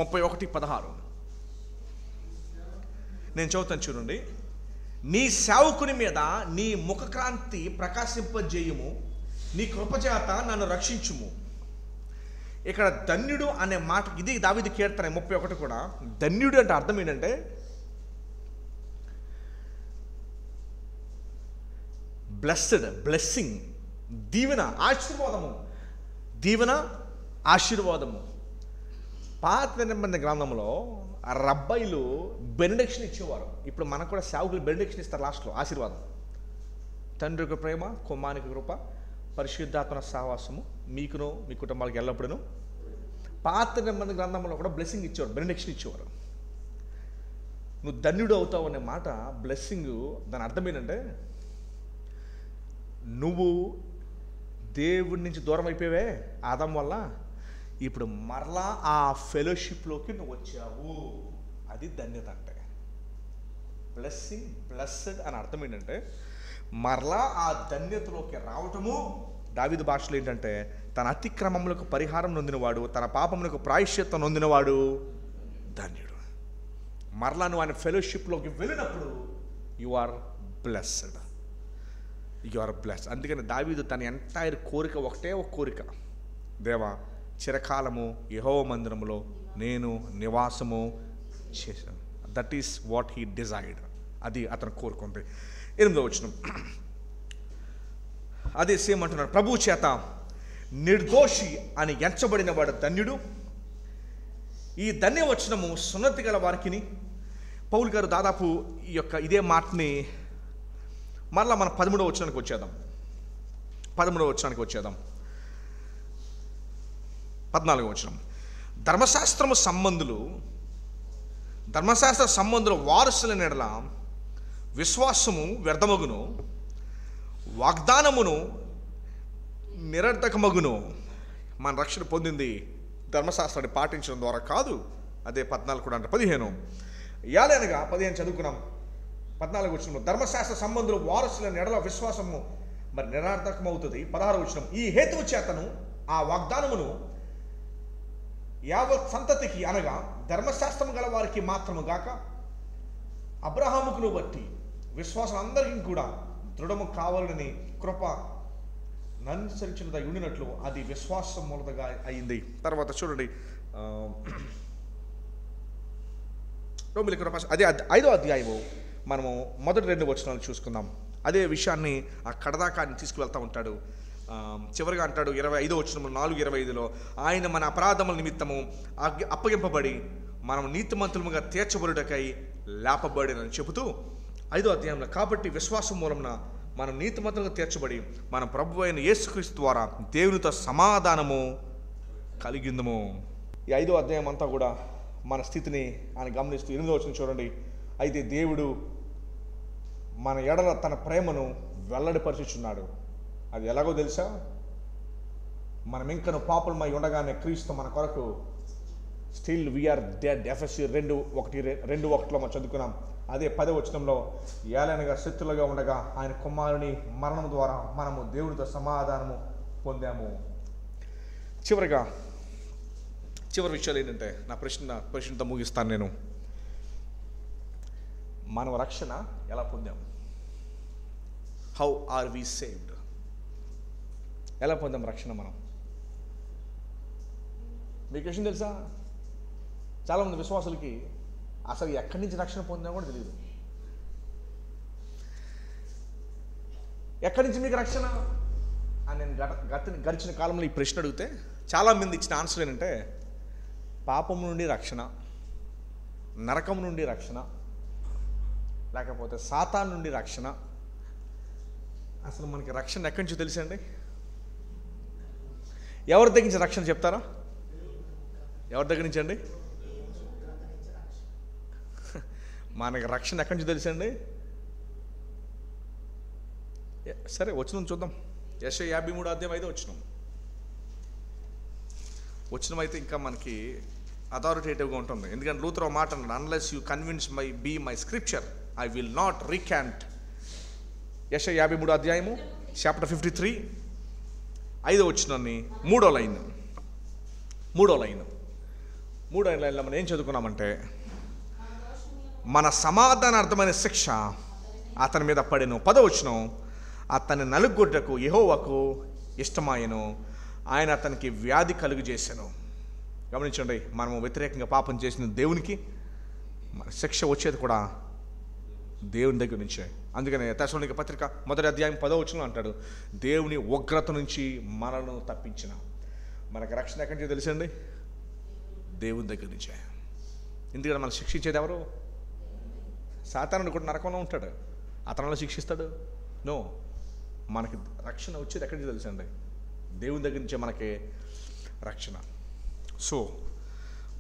Speaker 1: 31:16 నేను చదువుతాను చూడండి. నీ సేవకుని మీద నీ ముఖకాంతి ప్రకాశింపజేయుము, నీ కృపచేత నన్ను రక్షించుము. ఇక్కడ ధన్యుడు అనే మాట, ఇది దావీదు కీర్తన 31 కూడా. ధన్యుడు అంటే అర్థం ఏంటంటే, బ్లెస్డ్, బ్లెస్సింగ్, దీవెన, ఆశీర్వాదము. దీవెన, ఆశీర్వాదము. పాత నిబంధన గ్రంథంలో రబ్బాయిలు బెనడిక్షన్ ఇచ్చేవారు. ఇప్పుడు మనకు కూడా సేవకులు బెనడిక్షన్ ఇస్తారు లాస్ట్లో, ఆశీర్వాదం. తండ్రికి ప్రేమ, కుమారునికి కృప, పరిశుద్ధాత్మ సహవాసము మీకును మీ కుటుంబాలకు ఎల్లప్పుడూ. పాత నిబంధన గ్రంథంలో కూడా బ్లెస్సింగ్ ఇచ్చేవారు, బెనడిక్షన్ ఇచ్చేవారు. నువ్వు ధన్యుడు అవుతావు అనే మాట బ్లెస్సింగ్. దాని అర్థం ఏంటంటే, నువ్వు దేవుడి నుంచి దూరం అయిపోయావే ఆదాం వల్ల, ఇప్పుడు మరలా ఆ ఫెలోషిప్లోకి నువ్వు వచ్చావు. అది ధన్యత అంటే. బ్లెస్సింగ్, బ్లెస్డ్ అని అర్థం ఏంటంటే, మరలా ఆ ధన్యతలోకి రావటము. దావీదు భాషలో ఏంటంటే, తన అతిక్రమములకు పరిహారం నొందినవాడు, తన పాపములకు ప్రాయశ్చిత్తం నొందినవాడు ధన్యుడు. మరలా నువ్వు ఆయన ఫెలోషిప్లోకి వెళ్ళినప్పుడు you are blessed, you are blessed. అందుకని దావీదు తన ఎంటైర్ కోరిక ఒకటే ఒక కోరిక, దేవా చిరకాలము యెహోవా మందిరములో నేను నివాసము చేశాను. That is what he desired. అది అతను కోరుకుంది. 8వ వచనం అదే సేమ్ అంటున్నాడు, ప్రభువు చేత నిర్దోషి అని ఎంచబడిన వాడు ధన్యుడు. ఈ ధన్యవచనము సున్నతి గల వారికి. పౌలు గారు దాదాపు ఈ యొక్క ఇదే మాటని మరలా మన 13వ వచనానికి వచ్చేద్దాం. 13వ వచనానికి వచ్చేద్దాం. 14వ వచనం. ధర్మశాస్త్ర సంబంధులు వారసుల ఎడల విశ్వాసము వ్యర్థమగును, వాగ్దానమును నిరర్థకమగును. మన రక్షణ పొందింది ధర్మశాస్త్రాన్ని పాటించడం ద్వారా కాదు. అదే 14 కూడా అంటే 15 యాలనగా 15 చదువుకున్నాం. 14వ వచనం, ధర్మశాస్త్ర సంబంధులు వారసుల ఎడల విశ్వాసము,
Speaker 2: 16వ వచనం, ఈ హేతువు చేతను ఆ వాగ్దానమును, ఆ వాగ్దానమును, నిరర్థకమగును, వాగ్దానమును నిరర్థకమగును. 15వ వచనం, యాలనగా 15 చదువుకున్నాం. 14వ వచనం, ధర్మశాస్త్ర సంబంధులు వారసులను ఎడల విశ్వాసము, మరి నిరర్థకమవుతుంది. 16వ వచనం, ఈ హేతువు చేతను ఆ
Speaker 1: యావత్ సంతతికి అనగా ధర్మశాస్త్రం గల వారికి మాత్రము గాక అబ్రహాముకును బట్టి విశ్వాసం అందరికీ కూడా దృఢము కావాలని కృప ననుసరించినదై ఉండినట్లు అది విశ్వాసం మూలతగా అయింది. తర్వాత చూడండి, రోమిలికి అదే 5వ అధ్యాయము మనము మొదటి 2 వచనాలు చూసుకుందాం. అదే విషయాన్ని ఆ కడదాకా తీసుకువెళ్తూ ఉంటాడు. చివరిగా అంటాడు 25వ వచనం 4:25లో, ఆయన మన అపరాధముల నిమిత్తము అప్పగింపబడి మనం నీతిమంతులుగా తీర్చబడుటకై లేపబడినని చెబుతూ 5వ అధ్యాయంలో, కాబట్టి విశ్వాసం మూలమున మనం నీతిమంతులుగా తీర్చబడి మన ప్రభువు అయిన యేసుక్రీస్తు ద్వారా దేవునితో సమాధానము కలిగిందము. ఈ 5వ అధ్యాయం అంతా కూడా మన స్థితిని ఆయన గమనిస్తూ 8వ వచనం చూడండి, అయితే దేవుడు మన ఎడల తన ప్రేమను వెల్లడిపరుచుచున్నాడు. అది ఎలాగో తెలుసా? మనం ఇంకను పాపులమై ఉండగానే క్రీస్తు మన కొరకు స్టిల్ వీఆర్ డెడ్. ఎఫెసీ 2:1 మనం చదువుకున్నాం. అదే 10వ వచనంలో, ఏలైనగా శత్రులుగా ఉండగా ఆయన కుమారుని మరణం ద్వారా మనము దేవునితో సమాధానము పొందాము. చివరి విషయాలు ఏంటంటే, నా ప్రశ్నతో ముగిస్తాను నేను. మనం రక్షణ ఎలా పొందాము? How are we saved? ఎలా పొందాం రక్షణ మనం? మీకు విషయం తెలుసా? చాలామంది విశ్వాసులకి అసలు ఎక్కడి నుంచి రక్షణ పొందామో కూడా తెలియదు. ఎక్కడి నుంచి మీకు రక్షణ అని నేను గడిచిన కాలంలో ఈ ప్రశ్న అడిగితే చాలామంది ఇచ్చిన ఆన్సర్ ఏంటంటే, పాపం నుండి రక్షణ, నరకం నుండి రక్షణ, లేకపోతే సాతాను నుండి రక్షణ. అసలు మనకి రక్షణ ఎక్కడి నుంచి తెలుసండి? ఎవరి దగ్గర నుంచి రక్షణ చెప్తారా? ఎవరి దగ్గర నుంచి అండి? మనకి రక్షణ ఎక్కడి నుంచి తెలుసండి? సరే, వచనం చూద్దాం. యెషయా 53:5 వచనం అయితే ఇంకా మనకి అథారిటేటివ్గా ఉంటుంది. ఎందుకంటే లూథర్ ఒక మాట అన్నాడు, unless you convince be my scripture I will not recant. యెషయా 53 చాప్టర్ 53 5వ వచనాన్ని 3వ లైన్లో మనం ఏం చదువుకున్నామంటే, మన సమాధానార్థమైన శిక్ష అతని మీద పడెను. 10వ వచనం, అతన్ని నలుగొడ్డకు యెహోవాకు ఇష్టమాయెను, ఆయన అతనికి వ్యాధి కలుగు చేశాను. గమనించండి, మనము వ్యతిరేకంగా పాపం చేసిన దేవునికి మన శిక్ష వచ్చేది కూడా దేవుని దగ్గర నుంచే. అందుకనే తెస్సలోనిక పత్రిక 1వ అధ్యాయం 10వ వచనంలో అంటాడు, దేవుని ఉగ్రత నుంచి మనను తప్పించిన. మనకు రక్షణ ఎక్కడి నుంచి తెలుసండి? దేవుని దగ్గర నుంచే. ఎందుకంటే మనం శిక్షించేది ఎవరు? సాతానుడు కూడా నరకంలో ఉంటాడు, అతనిలో శిక్షిస్తాడు? నో, మనకి రక్షణ వచ్చేది ఎక్కడి నుంచి తెలుసండి? దేవుని దగ్గర నుంచే మనకి రక్షణ. సో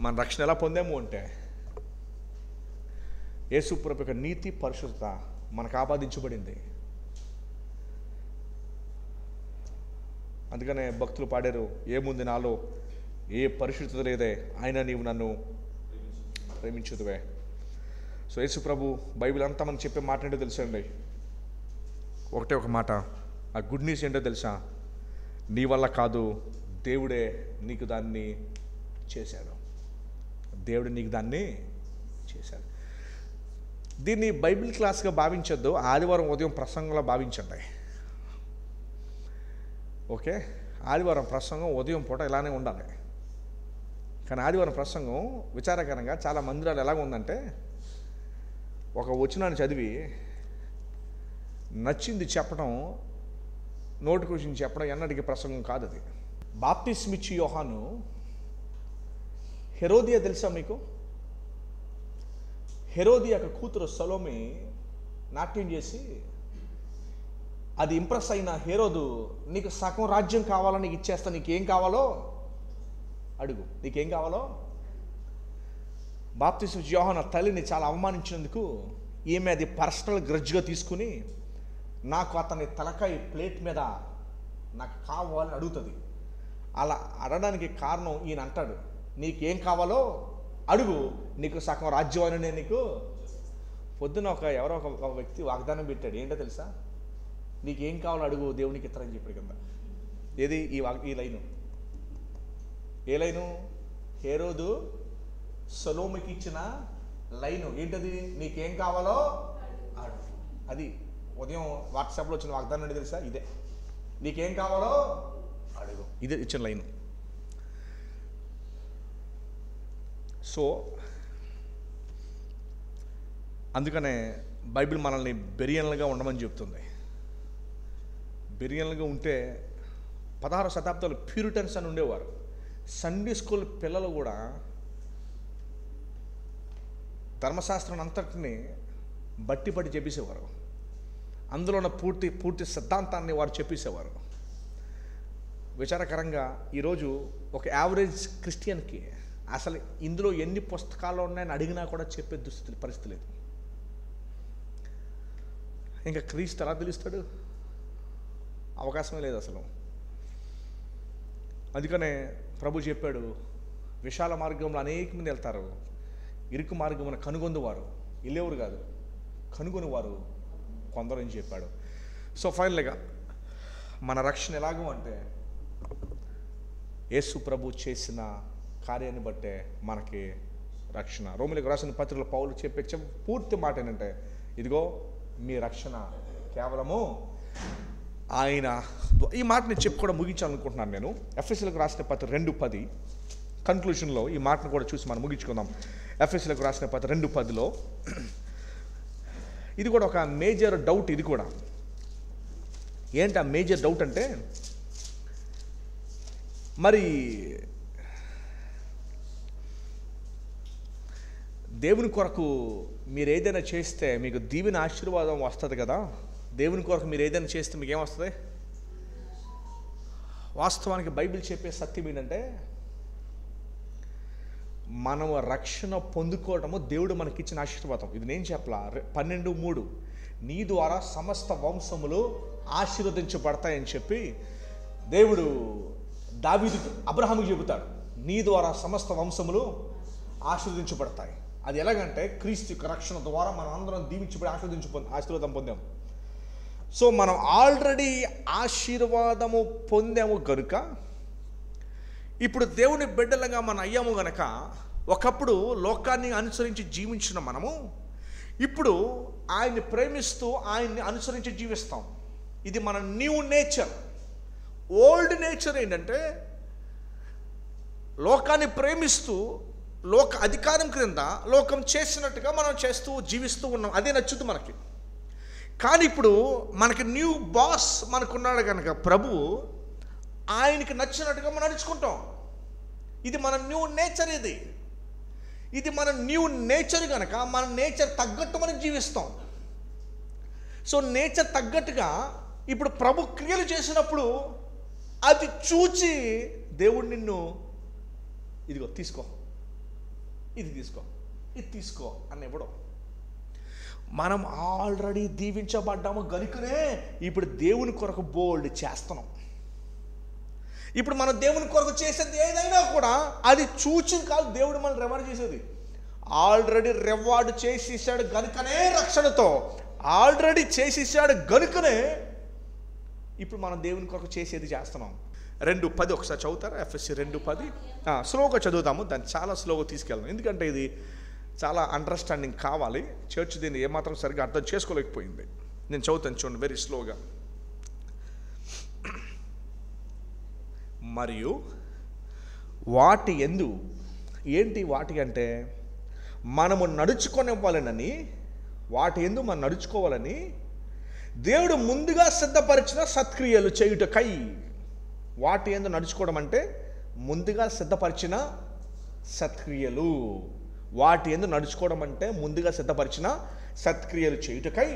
Speaker 1: మన రక్షణ ఎలా పొందాము అంటే, యేసు ప్రభు యొక్క నీతి పరిశుద్ధత మనకు ఆపాదించబడింది. అందుకనే భక్తులు పాడారు, ఏముంది నాలో ఏ పరిశుద్ధత లేదే, అయినా నీవు నన్ను ప్రేమించుదువే. సో యేసు ప్రభు బైబిల్ అంతా మనకు చెప్పే మాట ఏంటో తెలుసా అండి? ఒకటే ఒక మాట, ఆ గుడ్ న్యూస్ ఏంటో తెలుసా? నీ వల్ల కాదు, దేవుడే నీకు దాన్ని చేశాడు. దేవుడు నీకు దాన్ని చేశాడు. దీన్ని బైబిల్ క్లాస్గా భావించొద్దు, ఆదివారం ఉదయం ప్రసంగంలో భావించండి. ఓకే, ఆదివారం ప్రసంగం ఉదయం పూట ఇలానే ఉండాలి. కానీ ఆదివారం ప్రసంగం విచారకరంగా చాలా మందిరాలు ఎలాగ ఉందంటే, ఒక వచనాన్ని చదివి నచ్చింది చెప్పడం, నోటికొచ్చింది చెప్పడం ఎన్నటికీ ప్రసంగం కాదు అది. బాప్తిస్మిచ్చి యోహాను హెరోదియా తెలుసా మీకు? హెరోదియా యొక్క కూతురు సలోమి నాట్యం చేసి అది ఇంప్రెస్ అయిన హెరోదు, నీకు సగం రాజ్యం కావాలో నీకు ఇచ్చేస్తా, నీకేం కావాలో అడుగు, నీకేం కావాలో. బాప్తిస్మిచ్చి యోహాను తల్లిని చాలా అవమానించినందుకు ఈమె అది పర్సనల్ గ్రడ్జ్గా తీసుకుని నాకు అతని తలకాయ ప్లేట్ మీద నాకు కావాలని అడుగుతుంది. అలా అడగడానికి కారణం ఈయన అంటాడు, నీకేం కావాలో అడుగు, నీకు సగం రాజ్యం అని నేను నీకు. పొద్దున ఎవరో ఒక వ్యక్తి వాగ్దానం పెట్టాడు, ఏంటో తెలుసా? నీకేం కావాలో అడుగు, దేవునికి ఇస్తారని చెప్పాడు కింద. ఏది ఈ లైను? ఏ లైను? హేరోదు సొలొమోనుకి ఇచ్చిన లైను ఏంటది? నీకేం కావాలో అడుగు. అది ఉదయం వాట్సాప్లో వచ్చిన వాగ్దానం అంటే తెలుసా? ఇదే, నీకేం కావాలో అడుగు, ఇదే ఇచ్చిన లైను. సో అందుకనే బైబిల్ మనల్ని బెరియన్లుగా ఉండమని చెప్తుంది. బెరియన్లుగా ఉంటే 16వ శతాబ్దంలో ప్యూరిటన్స్ అని ఉండేవారు. సండే స్కూల్ పిల్లలు కూడా ధర్మశాస్త్రం అంతటిని బట్టి పట్టి చెప్పేసేవారు. అందులో ఉన్న పూర్తి సిద్ధాంతాన్ని వారు చెప్పేసేవారు. విచారకరంగా ఈరోజు ఒక యావరేజ్ క్రిస్టియన్కి అసలు ఇందులో ఎన్ని పుస్తకాలు ఉన్నాయని అడిగినా కూడా చెప్పే పరిస్థితి లేదు. ఇంకా క్రీస్తు ఎలా తెలుస్తాడు? అవకాశమే లేదు అసలు. అందుకనే ప్రభు చెప్పాడు, విశాల మార్గంలో అనేక మంది వెళ్తారు, ఇరుకు మార్గమున కనుగొందువారు, వెళ్ళేవారు కాదు, కనుగొనివారు కొందరు అని చెప్పాడు. సో ఫైనల్గా మన రక్షణ ఎలాగో అంటే యేసు ప్రభు చేసిన కార్యాన్ని బట్టే మనకి రక్షణ. రోమిలకు రాసిన పత్రికలో పౌలు చెప్పే పూర్తి మాట ఏంటంటే, ఇదిగో మీ రక్షణ కేవలము ఆయన. ఈ మాట నేను చెప్పి కూడా ముగించాలనుకుంటున్నాను నేను. ఎఫెసీయులకు రాసిన పత్రిక 2:10 కన్క్లూషన్లో ఈ మాటను కూడా చూసి మనం ముగించుకుందాం. ఎఫెసీయులకు రాసిన పత్రిక 2:10లో ఇది కూడా ఒక మేజర్ డౌట్. ఇది కూడా ఏంటి ఆ మేజర్ డౌట్ అంటే, మరి దేవుని కొరకు మీరు ఏదైనా చేస్తే మీకు దీవెన ఆశీర్వాదం వస్తుంది కదా. దేవుని కొరకు మీరు ఏదైనా చేస్తే మీకు ఏమొస్తుంది? వాస్తవానికి బైబిల్ చెప్పే సత్యం ఏంటంటే, మనము రక్షణ పొందుకోవడము దేవుడు మనకిచ్చిన ఆశీర్వాదం. ఇది నేను చెప్పలా, 12:3 నీ ద్వారా సమస్త వంశములు ఆశీర్వదించబడతాయని చెప్పి దేవుడు దావీదుకు, అబ్రహాముకు చెబుతాడు, నీ ద్వారా సమస్త వంశములు ఆశీర్వదించబడతాయి. అది ఎలాగంటే క్రీస్తు యొక్క రక్షణ ద్వారా మనం అందరం దీవించబడి ఆశీర్వాదం పొందాం. సో మనం ఆల్రెడీ ఆశీర్వాదము పొందాము కనుక ఇప్పుడు దేవుని బిడ్డలుగా మనం అయ్యాము గనక, ఒకప్పుడు లోకాన్ని అనుసరించి జీవించిన మనము ఇప్పుడు ఆయన్ని ప్రేమిస్తూ ఆయన్ని అనుసరించి జీవిస్తాం. ఇది మన న్యూ నేచర్. ఓల్డ్ నేచర్ ఏంటంటే లోకాన్ని ప్రేమిస్తూ లోక అధికారం క్రింద లోకం చేసినట్టుగా మనం చేస్తూ జీవిస్తూ ఉన్నాం. అదే నచ్చుతుంది మనకి. కానీ ఇప్పుడు మనకి న్యూ బాస్ మనకున్నాడు కనుక ప్రభు, ఆయనకి నచ్చినట్టుగా మనం నడుచుకుంటాం. ఇది మన న్యూ నేచర్. ఇది మన న్యూ నేచర్ కనుక మన నేచర్ తగ్గట్టు మనం జీవిస్తాం. సో నేచర్ తగ్గట్టుగా ఇప్పుడు ప్రభు క్రియలు చేసినప్పుడు అది చూచి దేవుడు నిన్ను ఇదిగో తీసుకో, ఇది తీసుకో, ఇది తీసుకో అని ఇవ్వడం. మనం ఆల్రెడీ దీవించబడ్డాము గనుకనే ఇప్పుడు దేవుని కొరకు బోల్డ్ చేస్తున్నాం. ఇప్పుడు మనం దేవుని కొరకు చేసేది ఏదైనా కూడా అది చూచి కాదు దేవుడు మనం రివార్డ్ చేసేది. ఆల్రెడీ రివార్డ్ చేసేసాడు గనుకనే, రక్షణతో ఆల్రెడీ చేసేసాడు గనుకనే ఇప్పుడు మనం దేవుని కొరకు చేసేది చేస్తున్నాం. 2:10 ఒకసారి చదువుతారా? ఎఫ్ఎస్సి 2:10 స్లోగా చదువుతాము, దాన్ని చాలా స్లోగా తీసుకెళ్దాం. ఎందుకంటే ఇది చాలా అండర్స్టాండింగ్ కావాలి. చర్చ్ దీన్ని ఏమాత్రం సరిగ్గా అర్థం చేసుకోలేకపోయింది. నేను చదువుతాను చూడండి, వెరీ స్లోగా. మరియు వాటి యందు, ఏంటి వాటి అంటే మనము నడుచుకోనివ్వాలని, వాటి యందు మనం నడుచుకోవాలని దేవుడు ముందుగా సిద్ధపరిచిన సత్క్రియలు చేయుటకై. వాటి యందు నడుచుకోవడం అంటే ముందుగా సిద్ధపరిచిన సత్క్రియలు. వాటి యందు నడుచుకోవడం అంటే ముందుగా సిద్ధపరిచిన సత్క్రియలు చేయుటకై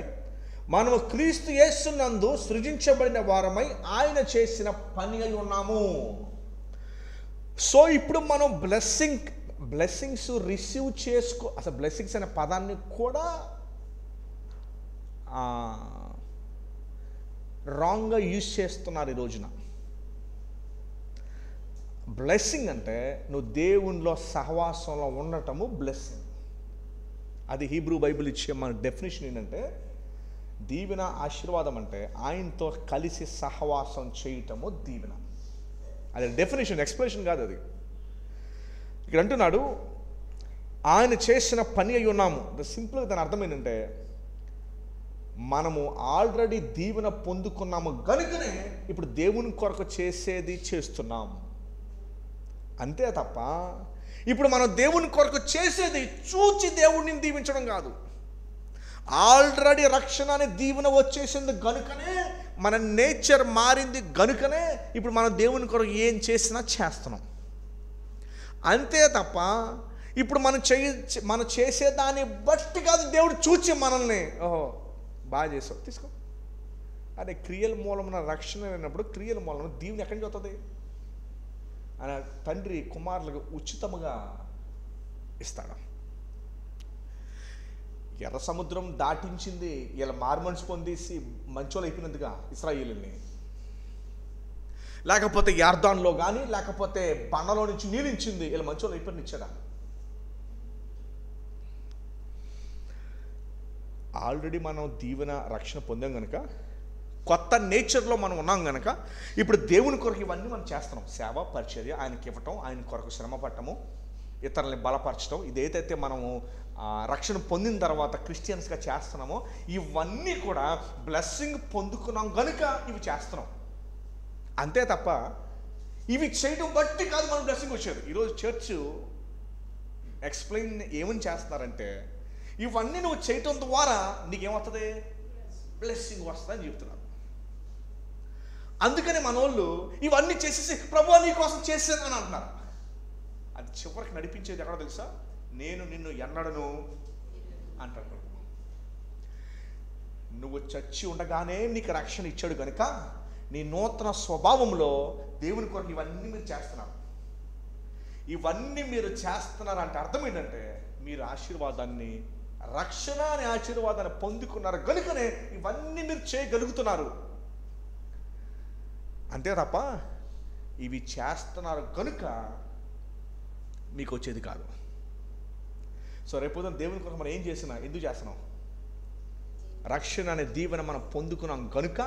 Speaker 1: మనము క్రీస్తు యేసునందు సృజించబడిన వారమై ఆయన చేసిన పని అయి ఉన్నాము. సో ఇప్పుడు మనం బ్లెస్సింగ్స్ రిసీవ్ చేసుకో, అసలు బ్లెస్సింగ్స్ అనే పదాన్ని కూడా రాంగ్గా యూజ్ చేస్తున్నారు ఈ రోజున. బ్లెస్సింగ్ అంటే నువ్వు దేవునిలో సహవాసంలో ఉండటము బ్లెస్సింగ్. అది హీబ్రూ బైబిల్ ఇచ్చే మన డెఫినేషన్ ఏంటంటే, దీవెన ఆశీర్వాదం అంటే ఆయనతో కలిసి సహవాసం చేయటము దీవెన. అది డెఫినేషన్, ఎక్స్ప్రెషన్ కాదు అది. ఇక్కడ అంటున్నాడు, ఆయన చేసిన పని అయి ఉన్నాము. సింపుల్గా దాని అర్థం ఏంటంటే, మనము ఆల్రెడీ దీవెన పొందుకున్నాము గనుకనే ఇప్పుడు దేవుని కొరకు చేసేది చేస్తున్నాం. అంతే తప్ప ఇప్పుడు మనం దేవుని కొరకు చేసేది చూచి దేవుడిని దీవించడం కాదు. ఆల్రెడీ రక్షణ అనే దీవెన వచ్చేసింది గనుకనే, మన నేచర్ మారింది గనుకనే ఇప్పుడు మనం దేవుని కొరకు ఏం చేసినా చేస్తున్నాం. అంతే తప్ప ఇప్పుడు మనం చేసేదాన్ని బట్టి కాదు దేవుడు చూచి మనల్ని, ఓహో బాగా చేసావు తీసుకో. అదే క్రియల మూలమున రక్షణ అయినప్పుడు క్రియల మూలమున దీవెన ఎక్కడి నుంచి వస్తుంది? ఆయన తండ్రి కుమారులకు ఉచితముగా ఇస్తాడు. ఎర్ర సముద్రం దాటించింది ఇలా మారుమనసు పొందేసి మంచోళ్ళు అయిపోయినందుగా ఇశ్రాయేలుని, లేకపోతే యార్దాన్లో కానీ లేకపోతే బండలో నుంచి నీళ్ళించింది ఇలా మంచోళ్ళు అయిపోయిన ఇచ్చాడా? ఆల్రెడీ మనం దీవెన రక్షణ పొందాం కనుక, కొత్త నేచర్లో మనం ఉన్నాం కనుక ఇప్పుడు దేవుని కొరకు ఇవన్నీ మనం చేస్తున్నాం. సేవ, పరిచర్య, ఆయనకి ఇవ్వటం, ఆయన కొరకు శ్రమ పట్టము, ఇతరులని బలపరచడం, ఇదేదైతే మనము రక్షణ పొందిన తర్వాత క్రిస్టియన్స్గా చేస్తున్నామో ఇవన్నీ కూడా బ్లెస్సింగ్ పొందుకున్నాం కనుక ఇవి చేస్తున్నాం. అంతే తప్ప ఇవి చేయడం బట్టి కాదు మనం బ్లెస్సింగ్ వచ్చేది. ఈరోజు చర్చ్ ఎక్స్ప్లెయిన్ ఏమని చేస్తున్నారంటే, ఇవన్నీ నువ్వు చేయటం ద్వారా నీకేమవుతుంది? బ్లెస్సింగ్ వస్తుందని చెప్తున్నారు. అందుకని మన వాళ్ళు ఇవన్నీ చేసేసి ప్రభువా నీ కోసం చేసేది అని అంటున్నారు. అది చివరికి నడిపించేది ఎక్కడ తెలుసా? నేను నిన్ను ఎన్నడను అంటాడు. నువ్వు చచ్చి ఉండగానే నీకు రక్షణ ఇచ్చాడు కనుక నీ నూతన స్వభావంలో దేవుని కొరకు ఇవన్నీ మీరు చేస్తున్నారు. ఇవన్నీ మీరు చేస్తున్నారంటే అర్థం ఏంటంటే, మీరు ఆశీర్వాదాన్ని, రక్షణ అనే ఆశీర్వాదాన్ని పొందుకున్నారు కనుకనే ఇవన్నీ మీరు చేయగలుగుతున్నారు. అంతే తప్ప ఇవి చేస్తున్నారు కనుక మీకు వచ్చేది కాదు. సో రేపు దేవుని కోసం మనం ఏం చేసినా ఎందుకు చేస్తున్నాం? రక్షణ అనే దీవెన మనం పొందుకున్నాం కనుక,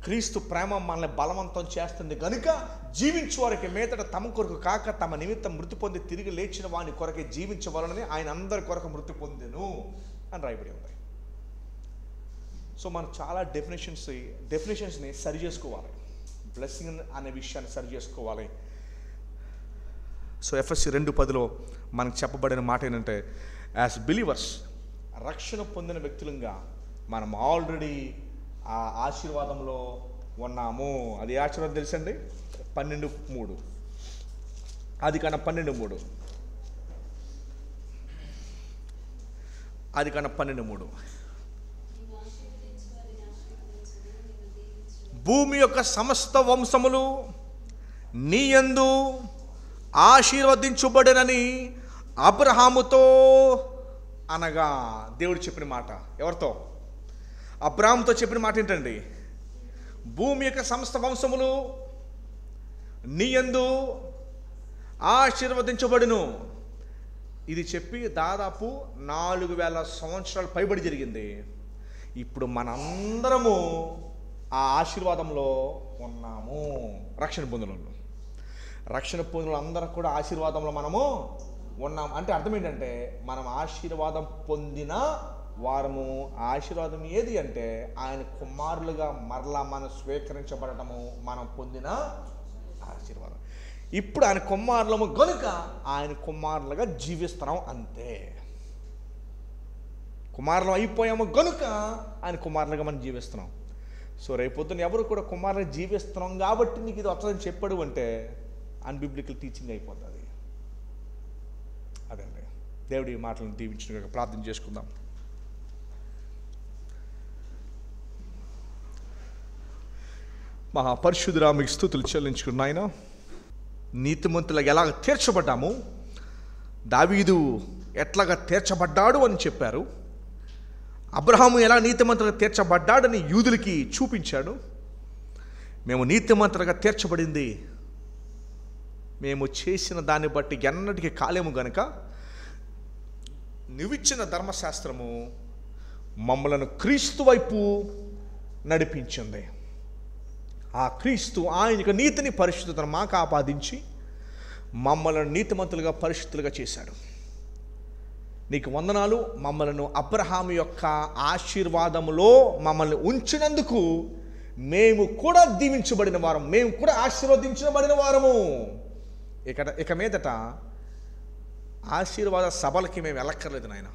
Speaker 1: క్రీస్తు ప్రేమ మనల్ని బలవంతం చేస్తుంది కనుక, జీవించు వారికి మీదట తమ కొరకు కాక తమ నిమిత్తం మృతి పొంది తిరిగి లేచిన వాని కొరకే జీవించవలనని ఆయన అందరి కొరకు మృతి పొందెను అని రాయబడి ఉంది. సో మనం చాలా డెఫినేషన్స్ని సరి చేసుకోవాలి. బ్లెస్సింగ్ అనే విషయాన్ని సరి చేసుకోవాలి. సో ఎఫ్ఎస్సి 2:10 మనకు చెప్పబడిన మాట ఏంటంటే, యాజ్ బిలీవర్స్, రక్షణ పొందిన వ్యక్తులంగా మనం ఆల్రెడీ ఆ ఆశీర్వాదంలో ఉన్నాము. అది ఆశీర్వాదం తెలుసండి? 12:3 ఆదికాండం 12:3 ఆదికాండం 12:3 భూమి యొక్క సమస్త వంశములు నీ యందు ఆశీర్వదించబడినని అబ్రహాముతో అనగా, దేవుడు చెప్పిన మాట ఎవరితో? అబ్రహాముతో చెప్పిన మాట ఏంటండి? భూమి యొక్క సమస్త వంశములు నీ యందు ఆశీర్వదించబడును. ఇది చెప్పి దాదాపు 4000 సంవత్సరాలు పైబడి జరిగింది. ఇప్పుడు మనందరము ఆ ఆశీర్వాదంలో ఉన్నాము. రక్షణ పొందిన అందరూ కూడా ఆశీర్వాదంలో మనము ఉన్నాం. అంటే అర్థం ఏంటంటే, మనం ఆశీర్వాదం పొందిన వారము. ఆశీర్వాదం ఏది అంటే, ఆయన కుమారులుగా మరలా మనం స్వీకరించబడటము మనం పొందిన ఆశీర్వాదం. ఇప్పుడు ఆయన కుమారులము గనుక ఆయన కుమారులుగా జీవిస్తున్నాం. అంతే, కుమారులం అయిపోయాము గనుక ఆయన కుమారులుగా మనం జీవిస్తున్నాం. సో రేపొద్దున ఎవరు కూడా కుమారులుగా జీవిస్తున్నాం కాబట్టి నీకు ఇది వస్తుందని చెప్పాడు అంటే అన్బిబ్లికల్ టీచింగ్ అయిపోతుంది. అదండి, దేవుడి మాటలను దీవించినగా ప్రార్థన చేసుకుందాం. మహాపరిశుద్ధుడా, మీకు స్తుతులు చెల్లించుకున్న ఆయన, నీతిమంతులుగా ఎలాగ తీర్చబడ్డాము, దావీదు ఎట్లాగా తీర్చబడ్డాడు అని చెప్పారు. అబ్రహాము ఎలా నీతిమంతులుగా తీర్చబడ్డాడని యూదులకి చూపించాడు. మేము నీతిమంతులుగా తీర్చబడింది మేము చేసిన దాన్ని బట్టి ఎన్నటికీ కాలేము గనుక నువ్విచ్చిన ధర్మశాస్త్రము మమ్మలను క్రీస్తు వైపు నడిపించింది. ఆ క్రీస్తు ఆయన నీతిని పరిశుద్ధతను మాకు ఆపాదించి మమ్మల్ని నీతిమంతులుగా పరిశుద్ధులుగా చేశాడు. నీకు వందనాలు. మమ్మలను అబ్రహాము యొక్క ఆశీర్వాదములో మమ్మల్ని ఉంచినందుకు మేము కూడా దీవించబడిన వారం, మేము కూడా ఆశీర్వదించబడిన వారము. ఇక మీదట ఆశీర్వాద సభలకి మేము వెళ్ళక్కర్లేదు నాయన.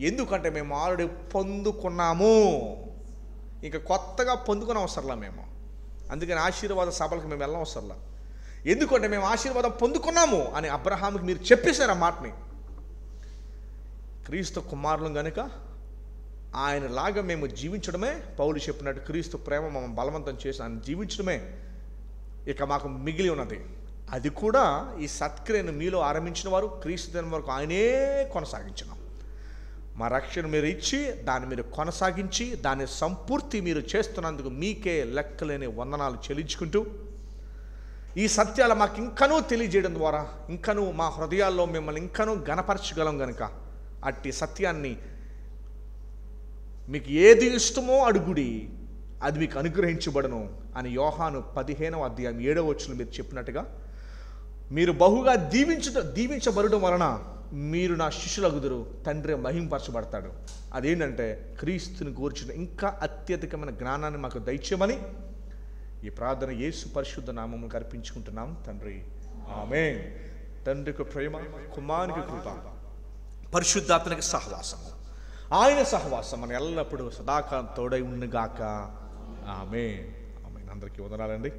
Speaker 1: ఎందుకంటే మేము ఆల్రెడీ పొందుకున్నాము. ఇంకా కొత్తగా పొందుకునే అవసరంలా మేము. అందుకని ఆశీర్వాద సభలకు మేము వెళ్ళం అవసరంలా. ఎందుకంటే మేము ఆశీర్వాదం పొందుకున్నాము అని అబ్రహాముకి మీరు చెప్పేశారు ఆ మాటని. క్రీస్తు కుమారులం కనుక ఆయనలాగా మేము జీవించడమే, పౌలు చెప్పినట్టు క్రీస్తు ప్రేమ మమ్మల్ని బలవంతం చేసి ఆయన జీవించడమే ఇక మాకు మిగిలి ఉన్నది. అది కూడా ఈ సత్క్రియను మీలో ఆరంభించిన వారు క్రీస్తు దినం వరకు ఆయనే కొనసాగించినాం. మా రక్షణ మీరు ఇచ్చి దాన్ని మీరు కొనసాగించి దాన్ని సంపూర్తి మీరు చేస్తున్నందుకు మీకే లెక్కలేని వందనాలు చెల్లించుకుంటూ, ఈ సత్యాలు మాకు ఇంకనూ తెలియజేయడం ద్వారా ఇంకనూ మా హృదయాల్లో మిమ్మల్ని ఇంకనూ ఘనపరచగలం కనుక అట్టి సత్యాన్ని మీకు ఏది ఇష్టమో అడుగుడి, అది మీకు అనుగ్రహించబడను అని యోహాను 15వ అధ్యాయం 7వ వచనంలో మీరు చెప్పినట్టుగా మీరు బహుగా దీవించబడడం వలన మీరు నా శిష్యులగుదురు, తండ్రి మహింపరచబడతాడు. అదేంటంటే క్రీస్తుని గూర్చిన ఇంకా అత్యధికమైన జ్ఞానాన్ని మాకు దయచేయమని ఈ ప్రార్థన యేసు పరిశుద్ధ నామములకు అర్పించుకుంటున్నాం తండ్రి. ఆమేన్. తండ్రికి ప్రేమ, కుమారునికి కృప, పరిశుద్ధాత్మనికి సహవాసము, ఆయన సహవాసం మన ఎల్లప్పుడూ సదాకాలం తోడై ఉండుగాక. ఆమేన్. ఆమేన్. అందరికీ వందనాలండి.